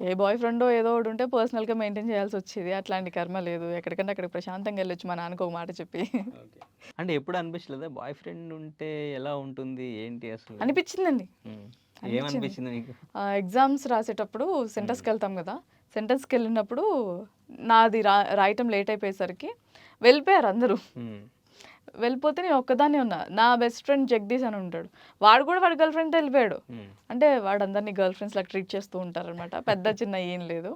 Speaker 5: ఏ బాయ్ ఫ్రెండో ఏదో ఒకటి ఉంటే పర్సనల్గా మెయింటైన్ చేయాల్సి వచ్చేది, అట్లాంటి కర్మ లేదు. ఎక్కడికంటే అక్కడికి ప్రశాంతంగా వెళ్ళొచ్చు మా నాన్నకు ఒక మాట చెప్పి.
Speaker 4: అంటే ఎప్పుడు అనిపించలేదా బాయ్ ఫ్రెండ్ ఉంటే ఎలా ఉంటుంది ఏంటి అసలు?
Speaker 5: అనిపించిందండి.
Speaker 4: ఏమనిపించింది నీకు?
Speaker 5: ఎగ్జామ్స్ రాసేటప్పుడు సెంటర్స్కి వెళ్తాం కదా, సెంటర్స్కి వెళ్ళినప్పుడు నాది రాయటం లేట్ అయిపోయేసరికి వెళ్ళిపోయారు అందరూ. వెళ్ళిపోతే నేను ఒక్కదాన్ని ఉన్నా. నా బెస్ట్ ఫ్రెండ్ జగదీష్ అని ఉంటాడు, వాడు కూడా వాడి గర్ల్ ఫ్రెండ్తో వెళ్ళిపోయాడు. అంటే వాడు అందరినీ గర్ల్ ఫ్రెండ్స్ లాగా ట్రీట్ చేస్తూ ఉంటారనమాట, పెద్ద చిన్న ఏం లేదు.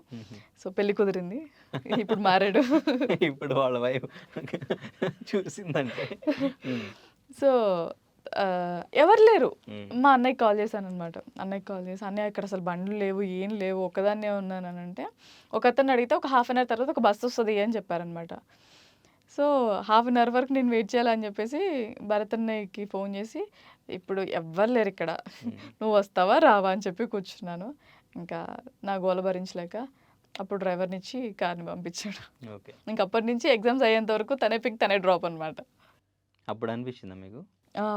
Speaker 5: సో పెళ్లి కుదిరింది, ఇప్పుడు మారాడు.
Speaker 4: ఇప్పుడు వాళ్ళ వైఫ్ చూసిందంటే.
Speaker 5: సో ఎవరు లేరు. మా అన్నయ్యకి కాల్ చేశాననమాట. అన్నయ్యకి కాల్ చేసి, "అన్నయ్య ఇక్కడ అసలు బండ్లు లేవు, ఏం లేవు, ఒక్కదాన్నే ఉన్నాను" అంటే ఒకతను అడిగితే ఒక హాఫ్ అన్ అవర్ తర్వాత ఒక బస్సు వస్తుంది అని చెప్పారనమాట. సో హాఫ్ అన్ అవర్ వరకు నేను వెయిట్ చేయాలని చెప్పేసి భరత్ అన్నయ్యకి ఫోన్ చేసి, "ఇప్పుడు ఎవ్వరు లేరు ఇక్కడ, నువ్వు వస్తావా రావా" అని చెప్పి కూర్చున్నాను. ఇంకా నా గోల భరించలేక అప్పుడు డ్రైవర్ని ఇచ్చి కార్ని పంపించాడు.
Speaker 4: ఓకే.
Speaker 5: ఇంక అప్పటి నుంచి ఎగ్జామ్స్ అయ్యేంత వరకు తనే పిక్ తనే డ్రాప్ అనమాట.
Speaker 4: అప్పుడు అనిపించిందా మీకు?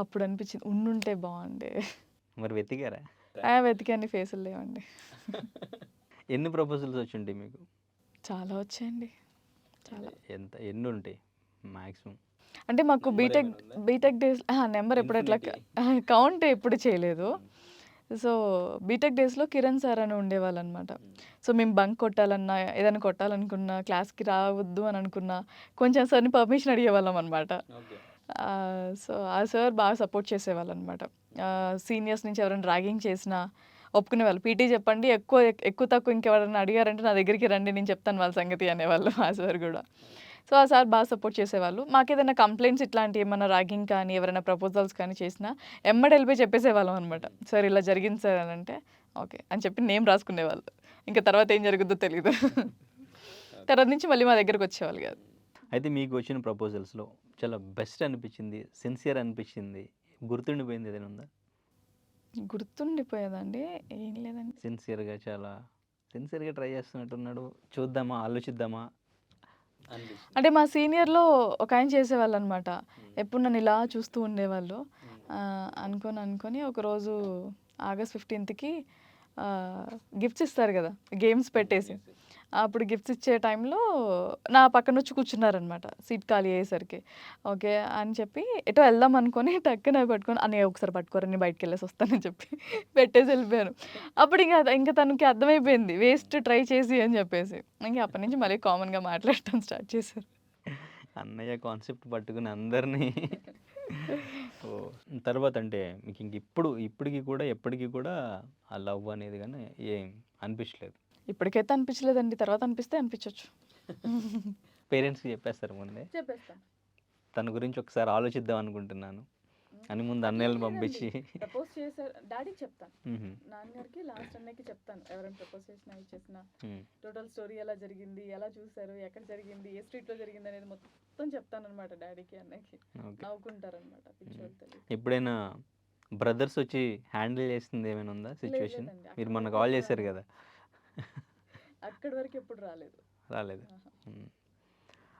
Speaker 5: అప్పుడు అనిపించింది ఉండుంటే బాగుండే.
Speaker 4: మరి వెతికారా?
Speaker 5: వెతికాన్ని ఫేసులు లేవండి.
Speaker 4: ఎన్ని ప్రపోజల్స్ వచ్చుంటాయి మీకు?
Speaker 5: చాలా వచ్చాయండి, చాలా.
Speaker 4: ఎన్ని ఉంటాయి మ్యాక్సిమం?
Speaker 5: అంటే మాకు బీటెక్ డేస్ నెంబర్ ఎప్పుడు అట్లా కౌంట్ ఎప్పుడు చేయలేదు. సో బీటెక్ డేస్లో కిరణ్ సార్ అని ఉండేవాళ్ళు అనమాట. సో మేము బంక్ కొట్టాలన్నా, ఏదైనా కొట్టాలనుకున్నా, క్లాస్కి రావద్దు అని అనుకున్నా కొంచెం సార్ని పర్మిషన్ అడిగేవాళ్ళం అనమాట. సో ఆ సార్ బాగా సపోర్ట్ చేసేవాళ్ళు అనమాట. సీనియర్స్ నుంచి ఎవరైనా ర్యాగింగ్ చేసినా ఒప్పుకునేవాళ్ళు. పీటీ చెప్పండి, ఎక్కువ తక్కువ ఇంకెవరైనా అడిగారంటే నా దగ్గరికి రండి, నేను చెప్తాను వాళ్ళ సంగతి అనేవాళ్ళు ఆ సార్ కూడా. సో ఆ సార్ బాగా సపోర్ట్ చేసేవాళ్ళు. మాకేదైనా కంప్లైంట్స్ ఇట్లాంటి ఏమన్నా ర్యాగింగ్ కానీ ఎవరైనా ప్రపోజల్స్ కానీ చేసినా ఎమ్మడి వెళ్ళిపోయి చెప్పేసేవాళ్ళం అనమాట. "సార్ ఇలా జరిగింది సార్" అని అంటే ఓకే అని చెప్పి నేమ్ రాసుకునేవాళ్ళు. ఇంకా తర్వాత ఏం జరుగుద్దో తెలియదు. తర్వాత నుంచి మళ్ళీ మా దగ్గరకు వచ్చేవాళ్ళు కాదు.
Speaker 4: అయితే మీకు వచ్చిన ప్రపోజల్స్లో చాలా బెస్ట్ అనిపించింది, సిన్సియర్ అనిపించింది, గుర్తుండిపోయింది ఏదైనా ఉందా?
Speaker 5: గుర్తుండిపోయేదండి ఏం లేదండి.
Speaker 4: చాలా సిన్సియర్గా ట్రై చేస్తున్నట్టున్నాడు, చూద్దామా ఆలోచిద్దామా
Speaker 5: అంటే మా సీనియర్లో ఒక ఆయన చేసేవాళ్ళు అనమాట. ఎప్పుడు నన్ను ఇలా చూస్తూ ఉండేవాళ్ళు. అనుకొని ఒకరోజు ఆగస్ట్ 15కి గిఫ్ట్స్ ఇస్తారు కదా, గేమ్స్ పెట్టేసి. అప్పుడు గిఫ్ట్స్ ఇచ్చే టైంలో నా పక్కన వచ్చి కూర్చున్నారనమాట సీట్ ఖాళీ అయ్యేసరికి. ఓకే అని చెప్పి ఎటో వెళ్దాం అనుకొని టక్కున పట్టుకొని, "అన్నయ్య ఒకసారి పట్టుకోరా, నేను బయటకు వెళ్ళేసి వస్తానని" చెప్పి పెట్టేసి వెళ్ళిపోయాను. అప్పుడు ఇంకా తనకి అర్థమైపోయింది వేస్ట్ ట్రై చేసి అని చెప్పేసి. ఇంకా అప్పటి నుంచి మళ్ళీ కామన్గా మాట్లాడటం స్టార్ట్ చేశారు.
Speaker 4: అన్నయ్య కాన్సెప్ట్ పట్టుకుని అందరినీ. ఓ తర్వాత అంటే మీకు ఇప్పటికి కూడా ఎప్పటికీ కూడా ఆ లవ్ అనేది కానీ ఏం అనిపించలేదు?
Speaker 5: ఇప్పటికైతే అనిపించలేదండి, తర్వాత అనిపిస్తే అనిపించవచ్చు.
Speaker 4: పేరెంట్స్కి చెప్పేస్తారు ముందే?
Speaker 5: చెప్పేస్తాను.
Speaker 4: తన గురించి ఒకసారి ఆలోచిద్దాం అనుకుంటున్నాను అని ముందు అన్నయ్యలను పంపించి
Speaker 5: ప్రపోజ్ చేశారు డాడీకి చెప్తాను, నాన్నగారికి లాస్ట్ అన్నయ్యకి చెప్తాను. ఎవరైనా ప్రపోజ్ చేసినా చేసినా టోటల్ స్టోరీ ఎలా జరిగింది, ఎలా చూసారు, ఎక్కడ జరిగింది, ఏ స్ట్రీట్లో జరిగింది అనేది మొత్తం చెప్తాను అనమాట డాడీకి అన్నయ్యకి. నవ్వుకుంటారు అనమాట పిచ్చోళ్ళు.
Speaker 4: ఎప్పుడైనా బ్రదర్స్ వచ్చి హ్యాండిల్ చేస్తుంది ఏమైనా ఉందా సిచ్యువేషన్? మీరు మొన్న కాల్ చేశారు కదా.
Speaker 5: అక్కడి వరకు ఎప్పుడు రాలేదు.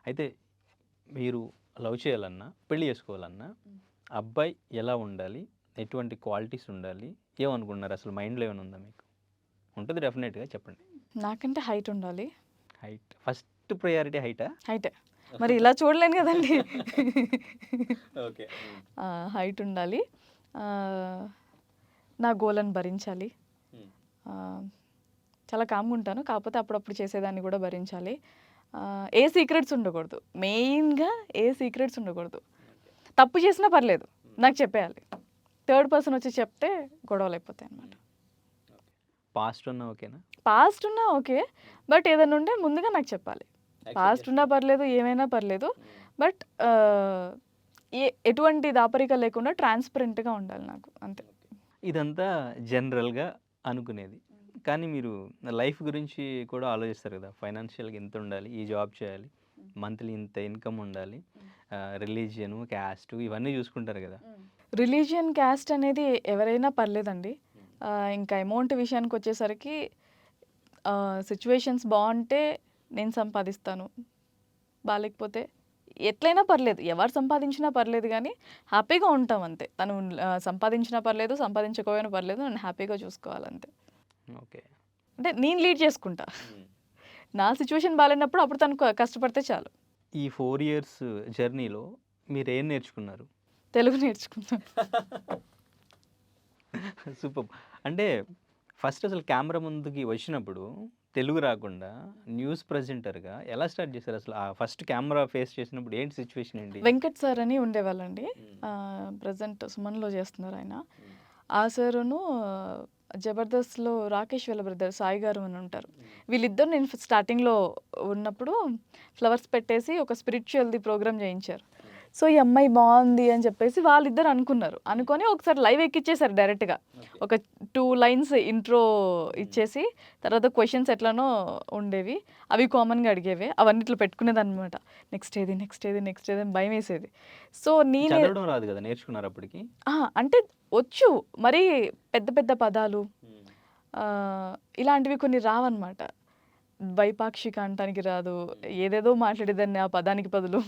Speaker 4: అయితే మీరు లవ్ చేయాలన్నా, పెళ్లి చేసుకోవాలన్నా అబ్బాయి ఎలా ఉండాలి, ఎటువంటి క్వాలిటీస్ ఉండాలి, ఏమనుకుంటున్నారు? అసలు మైండ్లో ఏమైనా ఉందా మీకు? ఉంటుంది డెఫినెట్గా, చెప్పండి.
Speaker 5: నాకంటే హైట్ ఉండాలి.
Speaker 4: Height first priority? హైటే
Speaker 5: మరి ఇలా చూడలేను కదండి.
Speaker 4: ఓకే.
Speaker 5: హైట్ ఉండాలి, నా గోలను భరించాలి, చాలా కామ్గా ఉంటాను, కాకపోతే అప్పుడప్పుడు చేసేదాన్ని కూడా భరించాలి. ఏ సీక్రెట్స్ ఉండకూడదు, మెయిన్గా ఏ సీక్రెట్స్ ఉండకూడదు. తప్పు చేసినా పర్లేదు నాకు చెప్పేయాలి. థర్డ్ పర్సన్ వచ్చి చెప్తే గొడవలు అయిపోతాయి అన్నమాట.
Speaker 4: పాస్ట్ ఉన్నా ఓకేనా?
Speaker 5: పాస్ట్ ఉన్నా ఓకే, బట్ ఏదైనా ఉంటే ముందుగా నాకు చెప్పాలి. పాస్ట్ ఉన్నా పర్లేదు, ఏమైనా పర్లేదు, బట్ ఎటువంటి దాపరిక లేకుండా ట్రాన్స్పరెంట్గా ఉండాలి నాకు, అంతే.
Speaker 4: ఇదంతా జనరల్గా అనుకునేది, కానీ మీరు లైఫ్ గురించి కూడా ఆలోచిస్తారు కదా. ఫైనాన్షియల్గా ఎంత ఉండాలి, ఈ జాబ్ చేయాలి, మంత్లీ ఇంత ఇన్కమ్ ఉండాలి, రిలీజియను, క్యాస్ట్ ఇవన్నీ చూసుకుంటారు కదా.
Speaker 5: రిలీజియన్, క్యాస్ట్ అనేది ఎవరైనా పర్లేదండి. ఇంకా అమౌంట్ విషయానికి వచ్చేసరికి సిచ్యువేషన్స్ బాగుంటే నేను సంపాదిస్తాను, బాగాలేకపోతే ఎట్లయినా పర్లేదు, ఎవరు సంపాదించినా పర్లేదు, కానీ హ్యాపీగా ఉంటాం అంతే. తను సంపాదించినా పర్లేదు, సంపాదించకపోయినా పర్లేదు, నన్ను హ్యాపీగా చూసుకోవాలంతే.
Speaker 4: ఓకే.
Speaker 5: అంటే నేను లీడ్ చేసుకుంటా. నా సిచ్యువేషన్ బాగాలేనప్పుడు అప్పుడు తను కష్టపడితే చాలు.
Speaker 4: ఈ 4 years జర్నీలో మీరు ఏం నేర్చుకున్నారు?
Speaker 5: తెలుగు నేర్చుకున్నాను.
Speaker 4: సూపర్. అంటే ఫస్ట్ అసలు కెమెరా ముందుకి వచ్చినప్పుడు తెలుగు రాకుండా న్యూస్ ప్రెజెంటర్గా ఎలా స్టార్ట్ చేశారు? అసలు ఆ ఫస్ట్ కెమెరా ఫేస్ చేసినప్పుడు ఏంటి సిచ్యువేషన్ ఏంటి?
Speaker 5: వెంకట్ సార్ అని ఉండేవాళ్ళండి, ప్రజెంట్ సుమన్లో చేస్తున్నారు ఆయన. ఆ సారును జబర్దస్త్లో రాకేష్ వాళ్ళ బ్రదర్ సాయి గారు అని ఉంటారు. వీళ్ళిద్దరు నేను స్టార్టింగ్లో ఉన్నప్పుడు ఫ్లవర్స్ పెట్టేసి ఒక స్పిరిచువల్ది ప్రోగ్రామ్ చేయించారు. సో ఈ అమ్మాయి బాగుంది అని చెప్పేసి వాళ్ళిద్దరు అనుకున్నారు. అనుకొని ఒకసారి లైవ్ ఎక్కిచ్చేసారు డైరెక్ట్గా. ఒక 2 లైన్స్ ఇంట్రో ఇచ్చేసి తర్వాత క్వశ్చన్స్ ఎట్లానో ఉండేవి, అవి కామన్గా అడిగేవి, అవన్నీ ఇట్లా పెట్టుకునేదన్నమాట. నెక్స్ట్ ఏది అని భయం వేసేది. సో నేనే
Speaker 4: చదవడం రాదు కదా, నేర్చుకున్నారు అప్పటికి?
Speaker 5: అంటే వచ్చు, మరి పెద్ద పెద్ద పదాలు ఇలాంటివి కొన్ని రావన్నమాట. వైపాక్షిక అంటానికి రాదు, ఏదేదో మాట్లాడేదాన్ని ఆ పదానికి బదులు.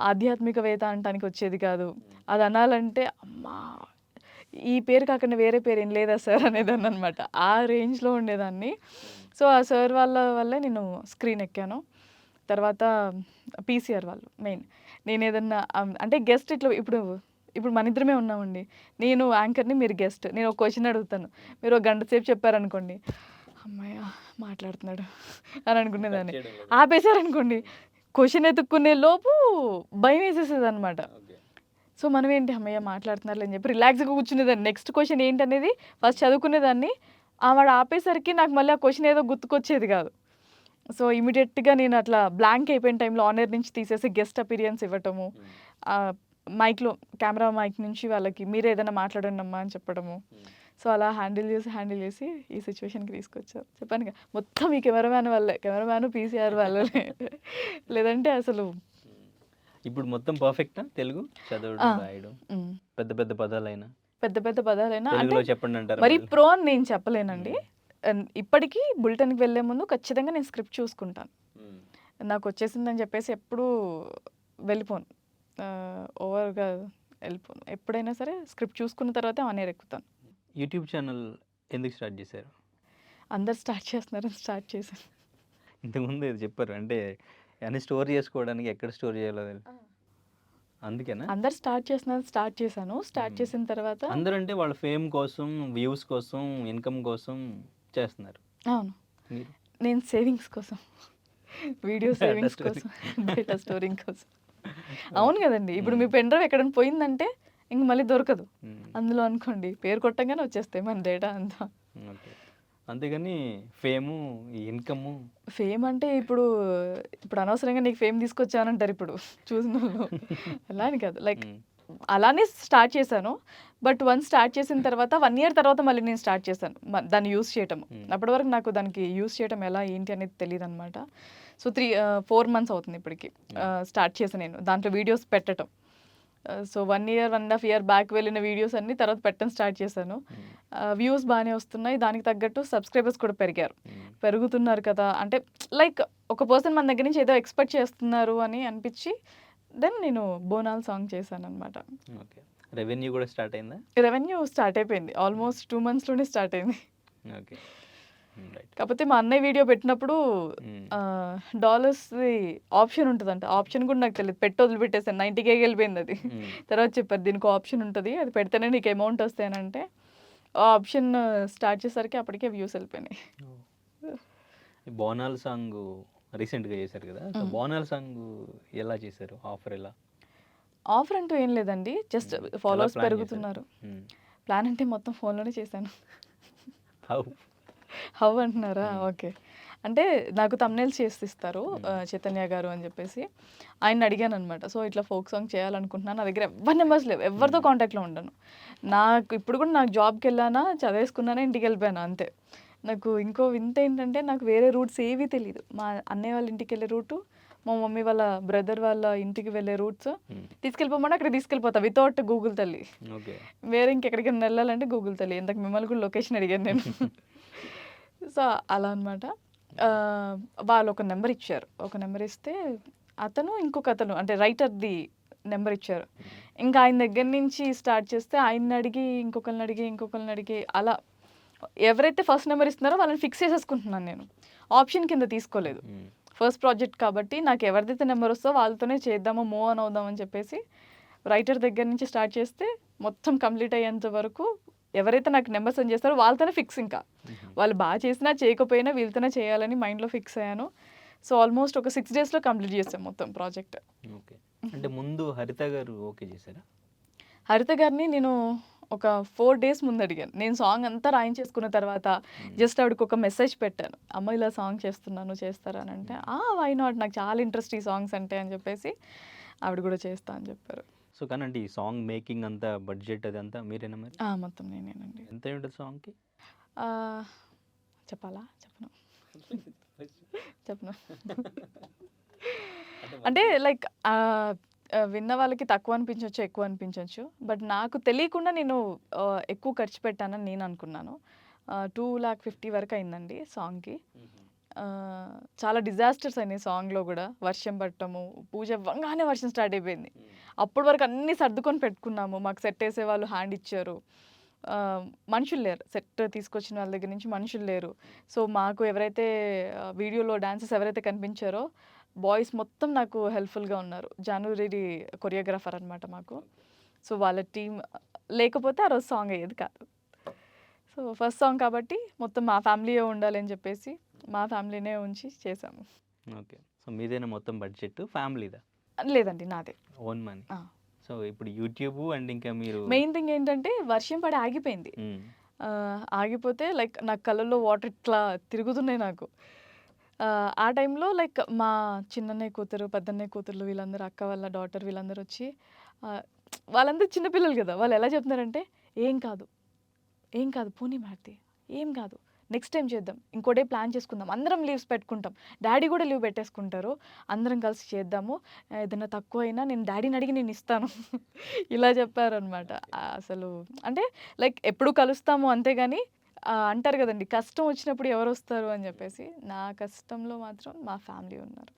Speaker 5: ఆధ్యాత్మికవేత్త అంటానికి వచ్చేది కాదు. అది అనాలంటే అమ్మా ఈ పేరు కాకుండా వేరే పేరు ఏం లేదా సార్ అనేదాన్ని అనమాట. ఆ రేంజ్లో ఉండేదాన్ని. సో ఆ సార్ వాళ్ళ వల్లే నేను స్క్రీన్ ఎక్కాను. తర్వాత పీసీఆర్ వాళ్ళు మెయిన్. నేను ఏదన్నా అంటే గెస్ట్ ఇట్లా ఇప్పుడు మన ఇద్దరమే ఉన్నామండి. నేను యాంకర్ని, మీరు గెస్ట్. నేను ఒక క్వశ్చన్ అడుగుతాను, మీరు ఒక గంట సేపు చెప్పారనుకోండి, అమ్మాయ మాట్లాడుతున్నాడు అని అనుకునేదాన్ని. ఆపేశారనుకోండి, క్వశ్చన్ ఎత్తుక్కునే లోపు భయం వేసేసేది అనమాట. సో మనం ఏంటి అమ్మయ్య మాట్లాడుతున్నారు అని చెప్పి రిలాక్స్గా కూర్చునేదాన్ని. నెక్స్ట్ క్వశ్చన్ ఏంటనేది ఫస్ట్ చదువుకునేదాన్ని. వాడు ఆపేసరికి నాకు మళ్ళీ ఆ క్వశ్చన్ ఏదో గుర్తుకొచ్చేది కాదు. సో ఇమీడియట్గా నేను అట్లా బ్లాంక్ అయిపోయిన టైంలో ఆనర్ నుంచి తీసేసి గెస్ట్ అపీరియన్స్ ఇవ్వటము, మైక్లో కెమెరా మైక్ నుంచి వాళ్ళకి మీరే ఏదైనా మాట్లాడండి అమ్మా అని చెప్పడము. సో అలా హ్యాండిల్ చేసి ఈ సిచ్యువేషన్కి తీసుకొచ్చారు. చెప్పాను కదా, మొత్తం ఈ కెమెరామ్యాన్ పీసీఆర్ వాళ్ళే, లేదంటే అసలు.
Speaker 4: ఇప్పుడు మొత్తం పర్ఫెక్టా తెలుగు చదవడం రాయడం? పెద్ద పెద్ద పదాలైనా
Speaker 5: అంటే
Speaker 4: చెప్పండి అంటారు
Speaker 5: మరి ప్రో అని నేను చెప్పలేనండి. ఇప్పటికీ బులెటిన్కి వెళ్ళే ముందు ఖచ్చితంగా నేను స్క్రిప్ట్ చూసుకుంటాను. నాకు వచ్చేసిందని చెప్పేసి ఎప్పుడూ వెళ్ళిపోను, ఓవర్గా వెళ్ళిపోను. ఎప్పుడైనా సరే స్క్రిప్ట్ చూసుకున్న తర్వాత ఆన్-ఎయిర్ ఎక్కుతాను.
Speaker 4: యూట్యూబ్ ఛానల్ ఎందుకు స్టార్ట్ చేశారు?
Speaker 5: అందరు స్టార్ట్ చేస్తున్నారని స్టార్ట్ చేశాను.
Speaker 4: ఇంతకుముందు ఏదో చెప్పారు, అంటే అన్ని స్టోర్ చేసుకోవడానికి ఎక్కడ స్టోర్ చేయాలో అందుకేనా?
Speaker 5: అందరు స్టార్ట్ చేశాను. స్టార్ట్ చేసిన తర్వాత
Speaker 4: అందరూ అంటే వాళ్ళ ఫేమ్ కోసం, వ్యూస్ కోసం, ఇన్కమ్ కోసం చేస్తున్నారు.
Speaker 5: అవును, నేను సేవింగ్స్ కోసం, వీడియో సేవింగ్స్ కోసం, డేటా స్టోరింగ్ కోసం. అవును కదండి, ఇప్పుడు మీ పెన్ డ్రైవ్ ఎక్కడైనా పోయిందంటే ఇంక మళ్ళీ దొరకదు అందులో అనుకోండి, పేరు కొట్టంగానే వచ్చేస్తాయి మన డేటా అంతా.
Speaker 4: అంతేగాని ఫేము, ఇన్కమ్.
Speaker 5: ఫేమ్ అంటే ఇప్పుడు అనవసరంగా నీకు ఫేమ్ తీసుకొచ్చానంటారు ఇప్పుడు చూసిన వాళ్ళు. అలా అని కాదు, లైక్ అలానే స్టార్ట్ చేశాను. బట్ వన్స్ స్టార్ట్ చేసిన తర్వాత 1 year తర్వాత మళ్ళీ నేను స్టార్ట్ చేశాను దాన్ని యూస్ చేయటం. అప్పటి వరకు నాకు దానికి యూస్ చేయటం ఎలా ఏంటి అనేది తెలియదు అనమాట. సో 4 months అవుతుంది ఇప్పటికి స్టార్ట్ చేశాను నేను దాంట్లో వీడియోస్ పెట్టడం. సో 1 year 1.5 year బ్యాక్ వెళ్ళిన వీడియోస్ అన్ని తర్వాత పెట్టడం స్టార్ట్ చేశాను. వ్యూస్ బాగానే వస్తున్నాయి, దానికి తగ్గట్టు సబ్స్క్రైబర్స్ కూడా పెరుగుతున్నారు కదా. అంటే లైక్ ఒక పర్సన్ మన దగ్గర నుంచి ఏదో ఎక్స్పెక్ట్ చేస్తున్నారు అని అనిపించి దెన్ నేను బోనాల్ సాంగ్ చేశాను అనమాట.
Speaker 4: రెవెన్యూ కూడా స్టార్ట్ అయిందా?
Speaker 5: రెవెన్యూ స్టార్ట్ అయిపోయింది, ఆల్మోస్ట్ 2 monthsలోనే స్టార్ట్ అయింది. కాకపోతే మా అన్నయ్య వీడియో పెట్టినప్పుడు $ది ఆప్షన్ ఉంటుందంట. ఆప్షన్ కూడా నాకు తెలియదు, వదిలిపెట్టేసాను. 90K వెళ్ళిపోయింది అది. తర్వాత చెప్పారు దీనికి ఆప్షన్ ఉంటుంది, అది పెడితేనే నీకు అమౌంట్ వస్తాయనంటే ఆ ఆప్షన్ స్టార్ట్ చేసరికి అప్పటికే వ్యూస్ వెళ్ళిపోయినాయి.
Speaker 4: బోనాల్ సాంగ్ రీసెంట్గా చేశారు కదా, బోనాల్ సాంగ్ ఎలా చేశారు? ఆఫర్ ఎలా?
Speaker 5: ఆఫర్ అంటూ ఏం లేదండి, జస్ట్ ఫాలోవర్స్ పెరుగుతున్నారు. ప్లాన్ అంటే మొత్తం ఫోన్లోనే చేశాను. హౌ అంటున్నారా? ఓకే, అంటే నాకు తమ్నైల్స్ చేసి ఇస్తారు చైతన్య గారు అని చెప్పేసి, ఆయన అడిగాను అనమాట. సో ఇట్లా ఫోక్ సాంగ్ చేయాలనుకుంటున్నాను, నా దగ్గర ఎవరి నెంబర్స్ లేవు, ఎవరితో కాంటాక్ట్లో ఉండను. నాకు ఇప్పుడు కూడా నాకు జాబ్కి వెళ్ళానా, చదివేసుకున్నానా, ఇంటికి వెళ్ళిపోయాను అంతే. నాకు ఇంకో వింత ఏంటంటే నాకు వేరే రూట్స్ ఏవీ తెలియదు. మా అన్నయ్య వాళ్ళ ఇంటికి వెళ్ళే రూటు, మా మమ్మీ వాళ్ళ బ్రదర్ వాళ్ళ ఇంటికి వెళ్ళే రూట్స్ తీసుకెళ్ళిపోమని అక్కడ తీసుకెళ్ళిపోతా వితౌట్ గూగుల్ తల్లి. వేరే ఇంకెక్కడికైనా వెళ్ళాలంటే గూగుల్ తల్లి. ఇంతకు మిమ్మల్ని కూడా లొకేషన్ అడిగాను నేను. సో అలా అనమాట. వాళ్ళు ఒక నెంబర్ ఇచ్చారు, ఒక నెంబర్ ఇస్తే అతను ఇంకొక అతను అంటే రైటర్ది నెంబర్ ఇచ్చారు. ఇంకా ఆయన దగ్గర నుంచి స్టార్ట్ చేస్తే ఆయన్ని అడిగి ఇంకొకరిని అడిగి అలా ఎవరైతే ఫస్ట్ నెంబర్ ఇస్తున్నారో వాళ్ళని ఫిక్స్ చేసేసుకుంటున్నాను నేను. ఆప్షన్ కింద తీసుకోలేదు, ఫస్ట్ ప్రాజెక్ట్ కాబట్టి నాకు ఎవరిదైతే నెంబర్ వస్తుందో వాళ్ళతోనే చేద్దామో, మూవ్ ఆన్ అవుదామని చెప్పేసి రైటర్ దగ్గర నుంచి స్టార్ట్ చేస్తే మొత్తం కంప్లీట్ అయ్యేంత వరకు ఎవరైతే నాకు నెంబర్ సెండ్ చేస్తారో వాళ్ళతోనే ఫిక్స్. ఇంకా వాళ్ళు బాగా చేసినా చేయకపోయినా వీళ్ళతోనే చేయాలని మైండ్లో ఫిక్స్ అయ్యాను. సో ఆల్మోస్ట్ ఒక 6 daysలో కంప్లీట్ చేస్తాం మొత్తం ప్రాజెక్ట్.
Speaker 4: అంటే ముందు హరిత గారు ఓకే చేశారా?
Speaker 5: హరిత గారిని నేను ఒక 4 days ముందు అడిగాను. నేను సాంగ్ అంతా రాయించేసుకున్న తర్వాత జస్ట్ ఆవిడకి ఒక మెసేజ్ పెట్టాను, అమ్మ ఇలా సాంగ్ చేస్తున్నాను చేస్తారా అని. అంటే వై నాట్, నాకు చాలా ఇంట్రెస్ట్ ఈ సాంగ్స్ అంటే అని చెప్పేసి ఆవిడ కూడా చేస్తా అని చెప్పారు.
Speaker 4: సో కానీ అంటే ఈ సాంగ్ మేకింగ్ అంతా బడ్జెట్ అదంతా మీరేనా మరి?
Speaker 5: మొత్తం నేనేనండి.
Speaker 4: ఎంత ఉంటుంది సాంగ్కి?
Speaker 5: చెప్పాలా? చెప్పను. అంటే లైక్ విన్న వాళ్ళకి తక్కువ అనిపించవచ్చు, ఎక్కువ అనిపించవచ్చు. బట్ నాకు తెలియకుండా నేను ఎక్కువ ఖర్చు పెట్టానని నేను అనుకున్నాను. 2,50,000 వరకు అయిందండి సాంగ్కి. చాలా డిజాస్టర్స్ అయినాయి సాంగ్లో కూడా. వర్షం పట్టము, పూజ అవ్వంగానే వర్షం స్టార్ట్ అయిపోయింది. అప్పటి వరకు అన్నీ సర్దుకొని పెట్టుకున్నాము. మాకు సెట్ వేసే వాళ్ళు హ్యాండ్ ఇచ్చారు. మనుషులు లేరు, సెట్ తీసుకొచ్చిన వాళ్ళ దగ్గర నుంచి మనుషులు లేరు. సో మాకు ఎవరైతే వీడియోలో డాన్సెస్ ఎవరైతే కనిపించారో బాయ్స్ మొత్తం నాకు హెల్ప్ఫుల్గా ఉన్నారు. జానురీ కొరియోగ్రాఫర్ అనమాట మాకు. సో వాళ్ళ టీం లేకపోతే ఆ రోజు సాంగ్ అయ్యేది కాదు. సో ఫస్ట్ సాంగ్ కాబట్టి మొత్తం మా ఫ్యామిలీయే ఉండాలి అని చెప్పేసి మా ఫ్యామిలీనే ఉంచి చేసాము.
Speaker 4: ఓకే. సో మీదేనా మొత్తం బడ్జెట్, ఫ్యామిలీదా?
Speaker 5: లేదండి, నాదే
Speaker 4: ఓన్ మనీ. సో ఇప్పుడు యూట్యూబ్ అండ్ ఇంకా మీరు
Speaker 5: మెయిన్ థింగ్ ఏంటంటే వర్షం పడి ఆగిపోయింది. ఆగిపోతే లైక్ నా కళ్ళల్లో వాటర్ ఇట్లా తిరుగుతున్నాయి నాకు. ఆ టైంలో లైక్ మా చిన్నన్నయ్య కూతురు, పెద్దన్నయ్య కూతుర్లు వీళ్ళందరూ, అక్క వాళ్ళ డాటర్ వీళ్ళందరూ వచ్చి వాళ్ళందరూ చిన్నపిల్లలు కదా, వాళ్ళు ఎలా చెప్తున్నారంటే ఏం కాదు పోనీ మారుతి, ఏం కాదు, నెక్స్ట్ టైం చేద్దాం, ఇంకో డే ప్లాన్ చేసుకుందాం, అందరం లీవ్స్ పెట్టుకుంటాం, డాడీ కూడా లీవ్ పెట్టేసుకుంటారు, అందరం కలిసి చేద్దాము, ఏదైనా తక్కువ అయినా నేను డాడీని అడిగి నేను ఇస్తాను ఇలా చెప్పారనమాట. అసలు అంటే లైక్ ఎప్పుడు కలుస్తాము అంతేగాని అంటారు కదండి కష్టం వచ్చినప్పుడు ఎవరు వస్తారు అని చెప్పేసి, నా కష్టంలో మాత్రం మా ఫ్యామిలీ ఉన్నారు.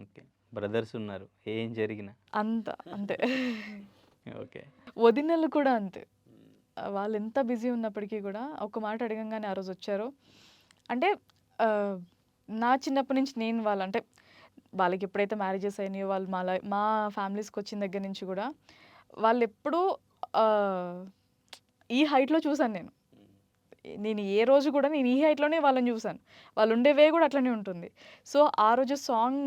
Speaker 4: ఓకే. బ్రదర్స్ ఉన్నారు, ఏం జరిగినా
Speaker 5: అంతే.
Speaker 4: ఓకే.
Speaker 5: వదినలు కూడా అంతే. వాళ్ళు ఎంత బిజీ ఉన్నప్పటికీ కూడా ఒక మాట అడగంగానే ఆ రోజు వచ్చారు. అంటే నా చిన్నప్పటి నుంచి నేను అంటే వాళ్ళకి ఎప్పుడైతే మ్యారేజెస్ అయినాయో వాళ్ళు మా ఫ్యామిలీస్కి వచ్చిన దగ్గర నుంచి కూడా వాళ్ళు ఎప్పుడూ ఈ హైట్లో చూసాను నేను ఏ రోజు కూడా నేను ఈ హైట్లోనే వాళ్ళని చూసాను. వాళ్ళు ఉండే వే కూడా అట్లనే ఉంటుంది. సో ఆ రోజు సాంగ్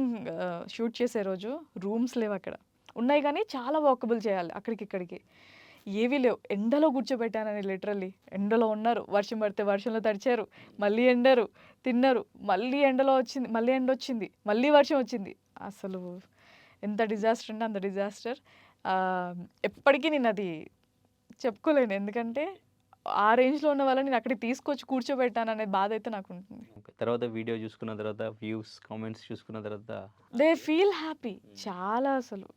Speaker 5: షూట్ చేసే రోజు రూమ్స్ లేవు అక్కడ, ఉన్నాయి కానీ చాలా వాకబుల్ చేయాలి అక్కడికి ఇక్కడికి, ఏవీ లేవు. ఎండలో కూర్చోబెట్టానని, లిటరల్లీ ఎండలో ఉన్నారు, వర్షం పడితే వర్షంలో తడిచారు, మళ్ళీ ఎండారు, తిన్నారు, మళ్ళీ ఎండలో వచ్చింది, మళ్ళీ ఎండ వచ్చింది, మళ్ళీ వర్షం వచ్చింది. అసలు ఎంత డిజాస్టర్ అంటే అంత డిజాస్టర్. ఎప్పటికీ నేను అది చెప్పుకోలేను, ఎందుకంటే ఆ రేంజ్లో ఉన్న వాళ్ళని నేను అక్కడికి తీసుకొచ్చి కూర్చోబెట్టాను అనే బాధ అయితే నాకు ఉంటుంది.
Speaker 4: తర్వాత వీడియో చూసుకున్న తర్వాత, వ్యూస్ కామెంట్స్ చూసుకున్న తర్వాత
Speaker 5: దే ఫీల్ హ్యాపీ. చాలా అసలు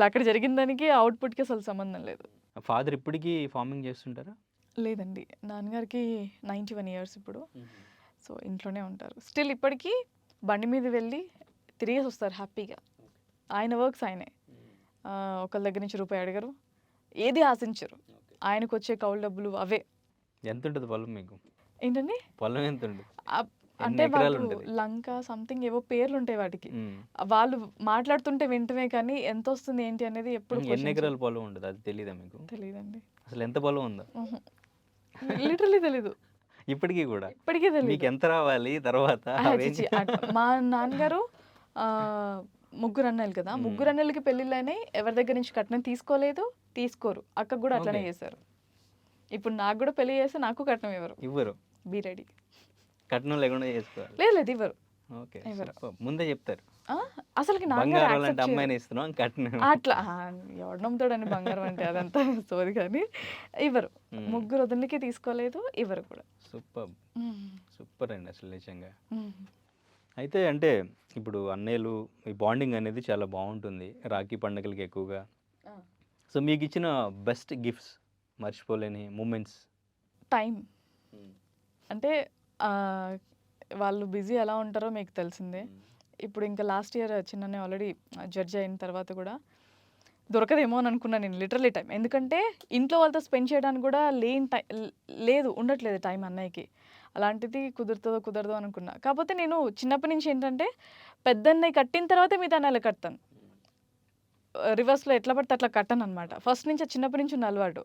Speaker 5: అక్కడ జరిగిన దానికి అవుట్పుట్కి అసలు సంబంధం లేదు.
Speaker 4: ఫాదర్ ఇప్పటికీ ఫార్మింగ్ చేస్తుంటారా?
Speaker 5: లేదండి, నాన్నగారికి 91 years ఇప్పుడు. సో ఇంట్లోనే ఉంటారు స్టిల్. ఇప్పటికీ బండి మీద వెళ్ళి తిరిగేసి వస్తారు హ్యాపీగా. ఆయన వర్క్స్ ఆయనే, ఒకళ్ళ దగ్గర నుంచి రూపాయి అడగరు, ఏది ఆశించరు. ఆయనకు వచ్చే కౌలు డబ్బులు అవే.
Speaker 4: ఎంత ఉంటుంది పొలం మీకు?
Speaker 5: ఏంటండి
Speaker 4: పొలం ఎంత ఉంటుంది?
Speaker 5: అంటే వాళ్ళు లంక సంథింగ్ ఏవో పేర్లు ఉంటాయి వాటికి. వాళ్ళు మాట్లాడుతుంటే వింటమే కానీ ఎంత వస్తుంది ఏంటి అనేది ఎప్పుడు.
Speaker 4: ఎన్ని ఎకరాల పొలం ఉంటుంది అది తెలీదా మీకు?
Speaker 5: తెలియదండి.
Speaker 4: అసలు ఎంత పొలం ఉందో
Speaker 5: లిటరల్లీ తెలీదు
Speaker 4: ఇప్పటికీ కూడా.
Speaker 5: ఇప్పటికీ తెలియదు
Speaker 4: మీకు ఎంత రావాలి తర్వాత?
Speaker 5: మా నాన్నగారు ముగ్గురు అన్నలు కదా, ముగ్గురు అన్నలకి పెళ్ళిళ్ళైనాయి, ఎవరి దగ్గర నుంచి కట్నం తీసుకోరు. అక్కకు కూడా అట్లనే చేశారు. ఇప్పుడు నాకు కూడా పెళ్లి చేస్తే నాకు కట్నం ఇవ్వరు. Be ready.
Speaker 4: కట్నం లేకుండా చేసుకోవాలి?
Speaker 5: లేదు ఇవ్వరు.
Speaker 4: ఓకే, ముందే చెప్తారు
Speaker 5: అసలు
Speaker 4: అమ్మాయిని ఇస్తున్నాం కట్నం
Speaker 5: అట్లా. ఎవడు నమ్ముతాడని బంగారం అంటే అదంతా సోది, కానీ ఇవ్వరు. ముగ్గురు వదిలికి తీసుకోలేదు, ఇవ్వరు కూడా.
Speaker 4: సూపర్ అండి అసలు నిజంగా. అయితే అంటే ఇప్పుడు అన్నయ్యలు ఈ బాండింగ్ అనేది చాలా బాగుంటుంది రాఖీ పండుగలకి ఎక్కువగా. సో మీకు ఇచ్చిన బెస్ట్ గిఫ్ట్స్, మర్చిపోలేని మూమెంట్స్?
Speaker 5: టైం. అంటే వాళ్ళు బిజీ ఎలా ఉంటారో మీకు తెలిసిందే. ఇప్పుడు ఇంకా లాస్ట్ ఇయర్ చిన్ననే ఆల్రెడీ జడ్జ్ అయిన తర్వాత కూడా దొరకదేమో అని అనుకున్నాను నేను లిటరలీ టైం. ఎందుకంటే ఇంట్లో వాళ్ళతో స్పెండ్ చేయడానికి కూడా ఉండట్లేదు టైం అన్నయ్యకి. అలాంటిది కుదరదో అనుకున్నా. కాకపోతే నేను చిన్నప్పటి నుంచి ఏంటంటే పెద్దన్నయ్య కట్టిన తర్వాతే మిగతా అన్నయ్యలు కడతాను. రివర్స్లో ఎట్లా పడితే అట్లా కట్టను అనమాట. ఫస్ట్ నుంచి చిన్నప్పటి నుంచి ఉన్న అలవాటు.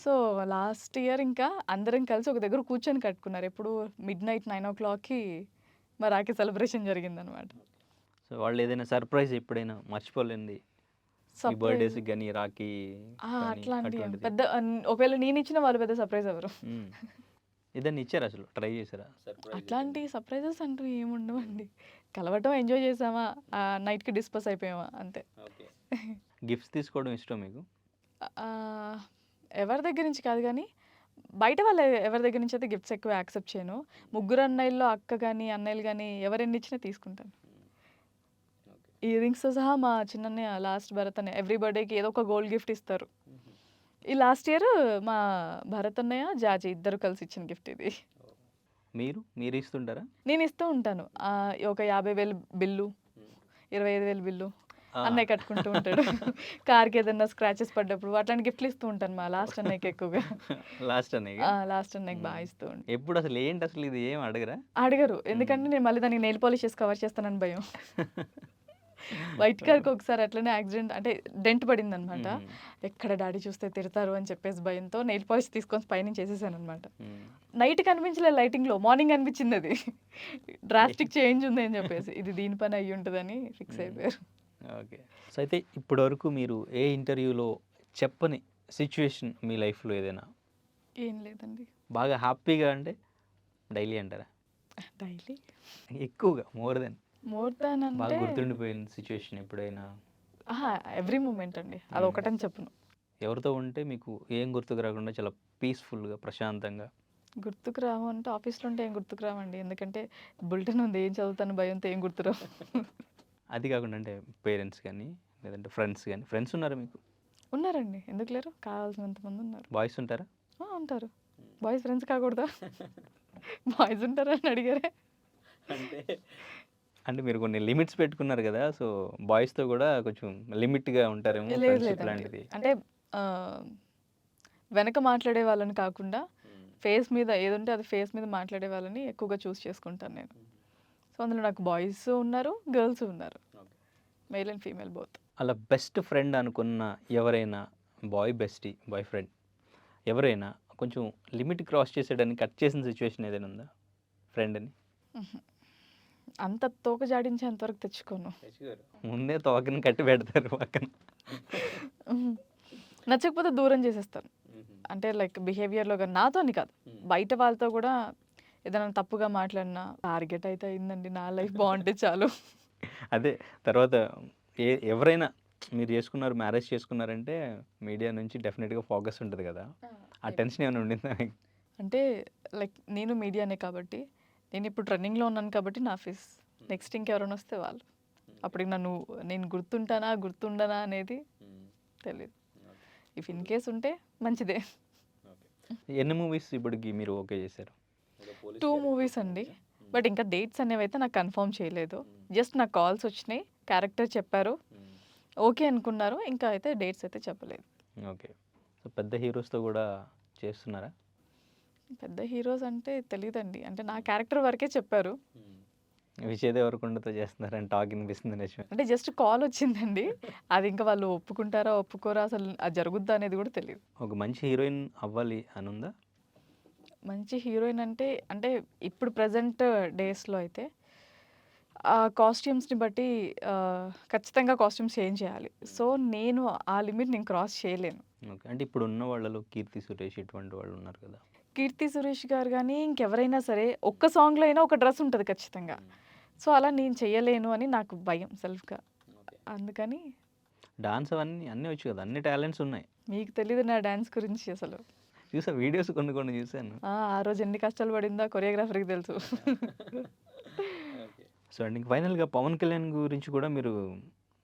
Speaker 5: సో లాస్ట్ ఇయర్ ఇంకా అందరం కలిసి ఒక దగ్గర కూర్చొని కట్టుకున్నారు. ఎప్పుడు midnight 9 o'clockకి మా రాఖీ సెలబ్రేషన్ జరిగిందనమాట.
Speaker 4: సో వాళ్ళు ఏదైనా సర్ప్రైజ్ ఎప్పుడైనా మర్చిపోలేంది బర్త్డేస్కి కానీ రాఖీ
Speaker 5: అట్లాంటి పెద్ద ఒకవేళ నేను ఇచ్చిన వాళ్ళు పెద్ద సర్ప్రైజ్ ఎవరు
Speaker 4: ఏదైనా ఇచ్చారా అసలు ట్రై చేశారా?
Speaker 5: అట్లాంటి సర్ప్రైజెస్ అంటూ ఏముండవండి. కలవటం, ఎంజాయ్ చేసామా, నైట్‌కి డిస్పర్స్ అయిపోయామా అంతే.
Speaker 4: గిఫ్ట్స్ తీసుకోవడం ఇష్టం మీకు?
Speaker 5: ఆహ్, ఎవరి దగ్గర నుంచి కాదు గానీ, బయట వాళ్ళ ఎవరి దగ్గర నుంచి అయితే గిఫ్ట్స్ ఎక్కువ యాక్సెప్ట్ చేయను. ముగ్గురు అన్నయ్యల్లో అక్క గాని, అన్నయ్యలు గాని ఎవరెన్నిచ్చినా తీసుకుంటాను. ఇయర్ రింగ్స్‌తో సహా మా చిన్నన్నయ్య లాస్ట్ భరత్ అన్నయ్య ఎవ్రీ బర్త్‌డేకి ఏదో ఒక గోల్డ్ గిఫ్ట్ ఇస్తారు. ఈ లాస్ట్ ఇయర్ మా భరత్ అన్నయ్య, జాజి ఇద్దరు కలిసి ఇచ్చిన గిఫ్ట్ ఇది.
Speaker 4: మీరు ఇస్తుంటారా?
Speaker 5: నేను ఇస్తూ ఉంటాను. ఒక 50,000 బిల్లు, 25,000 బిల్లు అన్నయ్య కట్టుకుంటూ ఉంటాడు. కార్‌కి ఏదన్నా స్క్రాచెస్ పడ్డప్పుడు అట్లాంటి గిఫ్ట్‌లు ఇస్తూ ఉంటాను మా లాస్ట్ అన్నయ్యకి ఎక్కువగా.
Speaker 4: లాస్ట్ అన్నయ్య
Speaker 5: లాస్ట్ అన్నయ్యకి బాగా ఇస్తూ ఉంటాను.
Speaker 4: ఎప్పుడు అసలు ఏంటి అసలు ఇది ఏం అడగరా?
Speaker 5: అడగరు. ఎందుకంటే నేను మళ్ళీ దానికి నెయిల్ పాలిష్ చేసి కవర్ చేస్తానని భయం. వైట్ కార్‌కి ఒకసారి అట్లనే యాక్సిడెంట్ అంటే డెంట్ పడిందనమాట. ఎక్కడ డాడీ చూస్తే తిడతారు అని చెప్పేసి భయంతో నెయిల్ పాలిష్ తీసుకొని పైనుంచి ఏసేసాననమాట. నైట్ కనిపించలే లైటింగ్‌లో, మార్నింగ్ అనిపించింది అది. డ్రాస్టిక్ చేంజ్ ఉంది అని చెప్పేసి. ఇది దీని పని అయ్యి ఉంటదని ఫిక్స్ అయిపోయారు.
Speaker 4: ఓకే. సో అయితే ఇప్పటివరకు మీరు ఏ ఇంటర్వ్యూలో చెప్పని సిచ్యువేషన్ మీ లైఫ్‌లో ఏదైనా
Speaker 5: ఏం లేదండి.
Speaker 4: బాగా హ్యాపీగా అంటే డైలీ అంటారా?
Speaker 5: డైలీ
Speaker 4: ఎక్కువగా మోర్
Speaker 5: దాన్
Speaker 4: బాగా
Speaker 5: అంటే
Speaker 4: గుర్తుండిపోయిన సిచ్యువేషన్ ఎప్పుడైనా?
Speaker 5: ఎవ్రీ మూమెంట్ అండి. అదొకటని చెప్పను.
Speaker 4: ఎవరితో ఉంటే మీకు ఏం గుర్తుకు రాకుండా చాలా పీస్‌ఫుల్‌గా ప్రశాంతంగా?
Speaker 5: గుర్తుకు రావు అంటే ఆఫీస్‌లో ఉంటే ఏం గుర్తుకు రావండి. ఎందుకంటే బులెటిన్ ఉంది, ఏం చదువుతాను భయంతో ఏం గుర్తురావు.
Speaker 4: అది కాకుండా అంటే పేరెంట్స్ కానీ లేదంటే ఫ్రెండ్స్ కానీ, ఫ్రెండ్స్ ఉన్నారా మీకు?
Speaker 5: ఉన్నారండి. ఎందుకు లేరు? కావాల్సినంత మంది ఉన్నారు.
Speaker 4: బాయ్స్ ఉంటారా?
Speaker 5: ఉంటారు. Boys friends కాకూడదా? బాయ్స్ ఉంటారా అని అడిగారే.
Speaker 4: అంటే మీరు కొన్ని లిమిట్స్ పెట్టుకున్నారు కదా! సో బాయ్స్‌తో కూడా కొంచెం లిమిట్‌గా ఉంటారేమో
Speaker 5: లేదు
Speaker 4: ఫ్రెండ్‌షిప్
Speaker 5: లేదండి.
Speaker 4: లాంటిది.
Speaker 5: అంటే ఆహ్, వెనక మాట్లాడే వాళ్ళని కాకుండా ఫేస్ మీద ఏదుంటే అది ఫేస్ మీద మాట్లాడే వాళ్ళని ఎక్కువగా చూస్ చేసుకుంటాను నేను. సో అందులో నాకు బాయ్స్ ఉన్నారు, గర్ల్స్ ఉన్నారు. Male and female both.
Speaker 4: అలా బెస్ట్ ఫ్రెండ్ అనుకున్న ఎవరైనా బాయ్ బెస్టీ, బాయ్ ఫ్రెండ్ ఎవరైనా కొంచెం లిమిట్ క్రాస్ చేసాడని కట్ చేసిన సిచ్యువేషన్ ఏదైనా ఉందా ఫ్రెండ్‌ని?
Speaker 5: అంత తోక జాడించేంత వరకు తెచ్చుకోను.
Speaker 4: ముందే తోకని కట్టి పెడతారు పక్కన.
Speaker 5: నచ్చకపోతే దూరం చేసేస్తాను. అంటే లైక్ బిహేవియర్‌లో గాని నాతోని కాదు. బయట వాళ్ళతో కూడా ఏదైనా తప్పుగా మాట్లాడినా టార్గెట్ అయితే అయిందండి. నా లైఫ్ బావుంటే చాలు.
Speaker 4: అదే తర్వాత ఎవరైనా మీరు చేసుకున్నారు, మ్యారేజ్ చేసుకున్నారంటే మీడియా నుంచి డెఫినెట్‌గా ఫోకస్ ఉంటది కదా! ఆ టెన్షన్ ఏమైనా ఉండిందా మీకు?
Speaker 5: అంటే లైక్ నేను మీడియానే కాబట్టి, నేను ఇప్పుడు ట్రెండింగ్‌లో ఉన్నాను కాబట్టి నా ఫేస్. నెక్స్ట్ ఇంకెవరైనా వస్తే వాళ్ళు. అప్పటికి నేను గుర్తుంటానా, గుర్తుండనా అనేది తెలీదు. ఇఫ్ ఇన్ కేస్ ఉంటే మంచిదే.
Speaker 4: ఎన్ని మూవీస్ ఇప్పటికి మీరు ఓకే చేశారు?
Speaker 5: 2 మూవీస్ అండి. బట్ ఇంకా డేట్స్ అనేవైతే నాకు కన్ఫర్మ్ చేయలేదు. జస్ట్ నాకు కాల్స్ వచ్చినాయి. క్యారెక్టర్ చెప్పారు. ఓకే అనుకున్నారు. ఇంకా అయితే డేట్స్ అయితే చెప్పలేదు.
Speaker 4: ఓకే. సో పెద్ద హీరోస్‌తో కూడా చేస్తున్నారా?
Speaker 5: పెద్ద హీరోస్ అంటే తెలీదండి. అంటే నా క్యారెక్టర్ వరకే చెప్పారు.
Speaker 4: విజయ్ దేవరకొండతో చేస్తున్నారని టాక్ వినిపిస్తుంది, నిజమే?
Speaker 5: అంటే జస్ట్ కాల్ వచ్చిందండి. అది ఇంకా వాళ్ళు ఒప్పుకుంటారా, ఒప్పుకోరా అసలు అది జరుగుద్దా అనేది కూడా తెలీదు.
Speaker 4: ఒక మంచి హీరోయిన్ అవ్వాలి అని ఉందా?
Speaker 5: మంచి హీరోయిన్ అంటే ఇప్పుడు ప్రెజెంట్ డేస్‌లో అయితే కాస్ట్యూమ్స్‌ని బట్టి ఖచ్చితంగా కాస్ట్యూమ్స్ చేంజ్ చేయాలి. సో నేను ఆ లిమిట్ నేను క్రాస్ చేయలేను.
Speaker 4: ఓకే. అంటే ఇప్పుడు ఉన్న వాళ్ళలో కీర్తి సురేష్ ఇటువంటి వాళ్ళు ఉన్నారు కదా!
Speaker 5: కీర్తి సురేష్ గారు గానీ, ఇంకెవరైనా సరే ఒక్క సాంగ్‌లో అయినా ఒక డ్రెస్ ఉంటది ఖచ్చితంగా. సో అలా నేను చెయ్యలేను అని నాకు భయం సెల్ఫ్‌గా. అందుకని
Speaker 4: డాన్స్ అవన్నీ అన్నీ వచ్చు కదా! అన్ని టాలెంట్స్ ఉన్నాయి.
Speaker 5: మీకు తెలీదు నా డాన్స్ గురించి అసలు.
Speaker 4: చూసా వీడియోస్ కొన్ని చూసాను.
Speaker 5: ఆ రోజు ఎన్ని కష్టాలు పడిందో కొరియోగ్రాఫర్‌కి తెలుసు.
Speaker 4: సో అండ్ ఇంక ఫైనల్‌గా పవన్ కళ్యాణ్ గురించి కూడా మీరు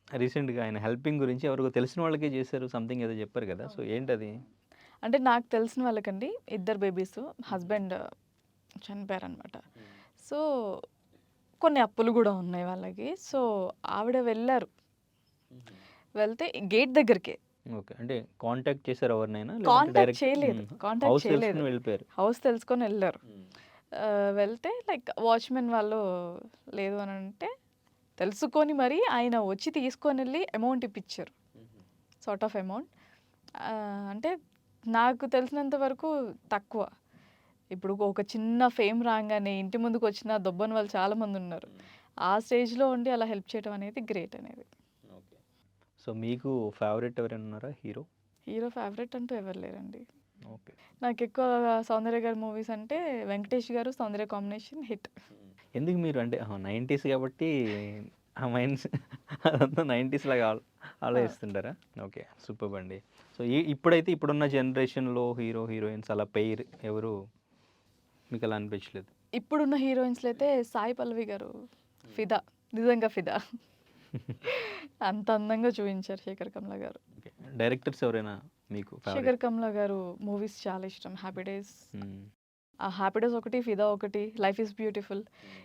Speaker 4: రీసెంట్‌గా ఆయన హెల్పింగ్ గురించి ఎవరికో తెలిసిన వాళ్ళకే చేశారు సంథింగ్ ఏదో చెప్పారు కదా! సో ఏంటది?
Speaker 5: అంటే నాకు తెలిసిన వాళ్ళకండి 2 బేబీస్. హస్బెండ్ చనిపోయారనమాట. సో కొన్ని అప్పులు కూడా ఉన్నాయి వాళ్ళకి. సో ఆవిడ వెళ్లారు. వెళ్తే గేట్ దగ్గరికే.
Speaker 4: ఓకే. అంటే కాంటాక్ట్ చేసారా ఎవరినైనా?
Speaker 5: కాంటాక్ట్ చేయలేదు. కాంటాక్ట్
Speaker 4: హౌస్
Speaker 5: చేయలేదు.
Speaker 4: తెలుసుకొని వెళ్ళిపోయారు.
Speaker 5: హౌస్ తెలుసుకొని వెళ్లారు. వెళ్తే లైక్ వాచ్‌మెన్ వాళ్ళు లేదు అని అంటే తెలుసుకొని మరి ఆయన వచ్చి తీసుకొని వెళ్ళి అమౌంట్ ఇప్పించారు. Sort of amount. అంటే నాకు తెలిసినంత వరకు తక్కువ. ఇప్పుడు ఒక చిన్న ఫేమ్ రాగానే ఇంటి ముందుకు వచ్చిన దొబ్బని వాళ్ళు చాలామంది ఉన్నారు. ఆ స్టేజ్‌లో ఉండి అలా హెల్ప్ చేయడం అనేది గ్రేట్ అనేది.
Speaker 4: సో మీకు ఫేవరెట్ ఎవరైనా ఉన్నారా హీరో?
Speaker 5: హీరో ఫేవరెట్ అంటూ ఎవరు లేరండి.
Speaker 4: ఓకే.
Speaker 5: నాకు ఎక్కువ సౌందర్య గారి మూవీస్ అంటే వెంకటేష్ గారు, సౌందర్య కాంబినేషన్ హిట్.
Speaker 4: ఎందుకు మీరు అంటే 90s కాబట్టి ఆ మైండ్స్ అదంతా 90s లాగా ఆలోచిస్తుంటారా? ఓకే. సూపర్బ్ అండి. సో ఇప్పుడైతే ఇప్పుడున్న జనరేషన్‌లో హీరోయిన్స్ అలా పెయిర్ ఎవరు మీకు అలా అనిపించలేదు?
Speaker 5: ఇప్పుడున్న హీరోయిన్స్‌లో అయితే సాయి పల్లవి గారు ఫిదా. నిజంగా ఫిదా. అంత అందంగా చూయించారు శేఖర్ కమ్ల గారు.
Speaker 4: ఓకే. డైరెక్టర్స్ ఎవరైనా మీకు ఫేవరెట్?
Speaker 5: శేఖర్ కమ్ల గారు మూవీస్ చాలా ఇష్టం. 'హ్యాపీ డేస్',
Speaker 4: హ్మ్.
Speaker 5: ఆ 'హ్యాపీ డేస్' ఒకటి, 'ఫిదా' ఒకటి, 'లైఫ్ ఈజ్ బ్యూటిఫుల్'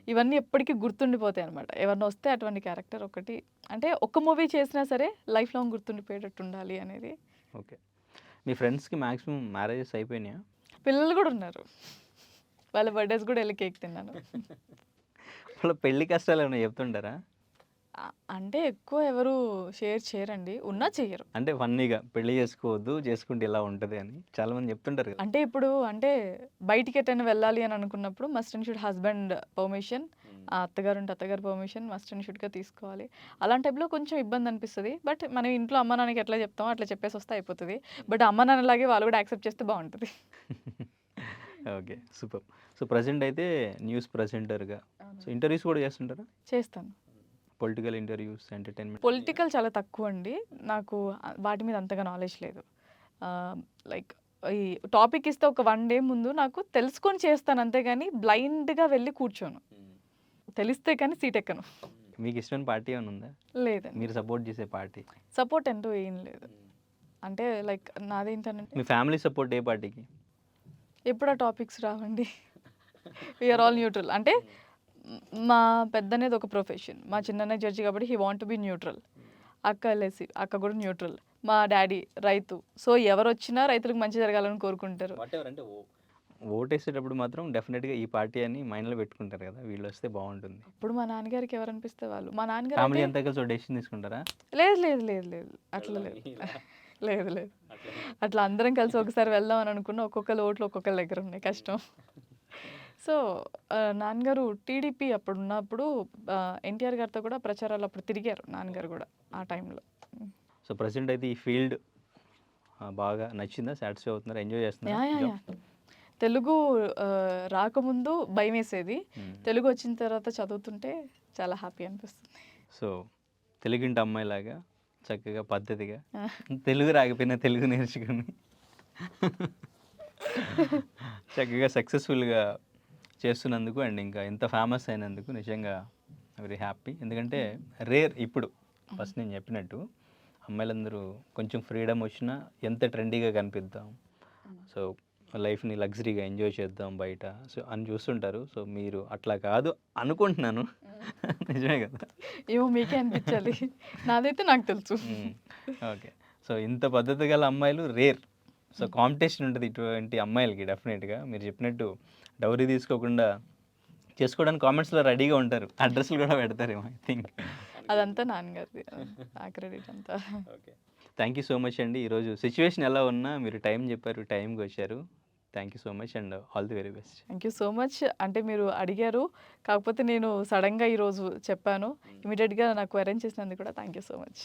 Speaker 5: ఇవన్నీ ఎప్పటికీ గుర్తుండిపోతాయి అనమాట. ఎవరైనా వస్తే అటువంటి క్యారెక్టర్ ఒకటి అంటే ఒక్క మూవీ చేసినా సరే లైఫ్ లాంగ్ గుర్తుండిపోయేటట్టు ఉండాలి అనేది.
Speaker 4: ఓకే. మీ ఫ్రెండ్స్‌కి మాక్సిమం మ్యారేజెస్ అయిపోయినాయా?
Speaker 5: పిల్లలు కూడా ఉన్నారు. వాళ్ళ బర్త్‌డేస్ కూడా ఎళ్లి కేక్ తిన్నాను.
Speaker 4: వాళ్ళ పెళ్లి కష్టాలు ఏమైనా చెప్తుంటారా?
Speaker 5: అంటే ఎక్కువ ఎవరు షేర్ చేయరండి. ఉన్నా చెయ్యరు.
Speaker 4: అంటే ఫన్నీగా పెళ్లి చేసుకోవద్దు, చేసుకుంటే ఇలా ఉంటది అని చాలామంది చెప్తుంటారు కదా!
Speaker 5: అంటే ఇప్పుడు అంటే బయటికి ఎటైనా వెళ్ళాలి అని అనుకున్నప్పుడు must and should husband permission, అత్తగారు ఉంటే అత్తగారి పర్మిషన్ మస్ట్ అండ్ షుడ్‌గా తీసుకోవాలి. అలాంటి టైంలో కొంచెం ఇబ్బంది అనిపిస్తది. బట్ మనం ఇంట్లో అమ్మ నాన్నకి ఎట్లా చెప్తామో అట్లా చెప్పేసి వస్తే అయిపోతది. బట్ అమ్మ నాన్నలాగే వాళ్ళు కూడా యాక్సెప్ట్ చేస్తే బావుంటది.
Speaker 4: ఓకే. సూపర్. సో, ప్రెజెంట్ అయితే న్యూస్ ప్రెజెంటర్‌గా సో, ఇంటర్వ్యూస్ కూడా చేస్తుంటారా?
Speaker 5: చేస్తాను.
Speaker 4: పొలిటికల్ ఇంటర్వ్యూస్, ఎంటర్‌టైన్‌మెంట్
Speaker 5: పొలిటికల్ చాలా తక్కువండి. నాకు వాటి మీద అంతగా నాలెడ్జ్ లేదు. లైక్ ఈ టాపిక్ ఇస్తే ఒక 1 డే ముందు నాకు తెలుసుకొని చేస్తాను అంతేగాని బ్లైండ్‌గా వెళ్ళి కూర్చోను. తెలిస్తే కానీ సీట్ ఎక్కను.
Speaker 4: మీకు ఇష్టమైన పార్టీ ఏమైనా ఉందా?
Speaker 5: లేదండి.
Speaker 4: మీరు సపోర్ట్ చేసే పార్టీ?
Speaker 5: సపోర్ట్ అంటూ ఏం లేదు. అంటే లైక్ నాదేంటనంటే
Speaker 4: మీ ఫ్యామిలీ సపోర్ట్ ఏ పార్టీకి?
Speaker 5: ఎప్పుడు ఆ టాపిక్స్ రావండి. We are all neutral. అంటే మా పెద్దనేది ఒక ప్రొఫెషన్. మా చిన్నన్నయ్య జడ్జి కాబట్టి he want to be neutral. అక్క ఎల్ఐసి, అక్క కూడా న్యూట్రల్. మా డాడీ రైతు. సో ఎవరొచ్చినా రైతులకు మంచి జరగాలని కోరుకుంటారు.
Speaker 4: అంటే ఓటేసేటప్పుడు మాత్రం డెఫినెట్‌గా ఈ పార్టీ అని మైండ్‌లో పెట్టుకుంటారు కదా! వీళ్ళొస్తే బావుంటుంది.
Speaker 5: అప్పుడు మా నాన్నగారికి ఎవరనిపిస్తే వాళ్ళు. మా నాన్నగారు
Speaker 4: ఫ్యామిలీ
Speaker 5: అయితే
Speaker 4: అంతా కలిసి ఒక డెసిషన్ తీసుకుంటారా?
Speaker 5: లేదు లేదు లేదు లేదు. అట్లా లేదు. లేదు లేదు. అట్లా అందరం కలిసి ఒకసారి వెళ్దాం అని అనుకున్న ఒక్కొక్కళ్ళ ఓట్లు ఒక్కొక్కళ్ళ దగ్గర ఉన్నాయి. కష్టం. సో నాన్నగారు టీడీపీ అప్పుడున్నప్పుడు ఎన్టీఆర్ గారితో కూడా ప్రచారాలు అప్పుడు తిరిగారు నాన్నగారు కూడా ఆ టైంలో.
Speaker 4: సో, ప్రెజెంట్ అయితే ఈ ఫీల్డ్ బాగా నచ్చిందా? సాటిస్ఫై అవుతున్నారా? ఎంజాయ్ చేస్తున్నారా
Speaker 5: యా
Speaker 4: జాబ్?
Speaker 5: తెలుగు రాకముందు భయమేసేది.
Speaker 4: హ్మ్.
Speaker 5: తెలుగు వచ్చిన తర్వాత చదువుతుంటే చాలా హ్యాపీ అనిపిస్తుంది.
Speaker 4: సో, తెలుగింటి అమ్మాయిలాగా చక్కగా పద్ధతిగా
Speaker 5: ఆ.
Speaker 4: తెలుగు రాకపోయినా తెలుగు నేర్చుకుని చక్కగా సక్సెస్ఫుల్‌గా చేస్తున్నందుకు అండ్ ఇంకా ఇంత ఫేమస్ అయినందుకు నిజంగా వెరీ హ్యాపీ. ఎందుకంటే రేర్ ఇప్పుడు ఫస్ట్ నేను చెప్పినట్టు అమ్మాయిలందరూ కొంచెం ఫ్రీడమ్ వచ్చినా ఎంత ట్రెండీగా కనిపిద్దాం, సో లైఫ్ని లగ్జరీగా ఎంజాయ్ చేద్దాం బయట సో అని చూస్తుంటారు. సో మీరు అట్లా కాదు అనుకుంటున్నాను. నిజమే కదా?
Speaker 5: ఏమో మీకే అనిపించాలి. నాదైతే నాకు తెలుసు.
Speaker 4: ఓకే. సో ఇంత పద్ధతి గల అమ్మాయిలు రేర్. సో కాంపిటీషన్ ఉంటుంది ఇటువంటి అమ్మాయిలకి డెఫినెట్గా. మీరు చెప్పినట్టు డౌరీ తీసుకోకుండా చేసుకోవడానికి కామెంట్స్లో రెడీగా ఉంటారు. అడ్రస్లు కూడా పెడతారేమో ఐ థింక్.
Speaker 5: అదంతా నాన్నగారిది. ఆ క్రెడిట్ అంతా.
Speaker 4: Okay. Thank you so much అండి. ఈరోజు సిచ్యువేషన్ ఎలా ఉన్నా మీరు టైం చెప్పారు, టైంకి వచ్చారు. Thank you so much and all the very best.
Speaker 5: Thank you so much. అంటే మీరు అడిగారు. కాకపోతే నేను సడన్‌గా ఈరోజు చెప్పాను. ఇమ్మీడియేట్‌గా నాకు అరేంజ్ చేసినందుకు కూడా థ్యాంక్ యూ సో మచ్.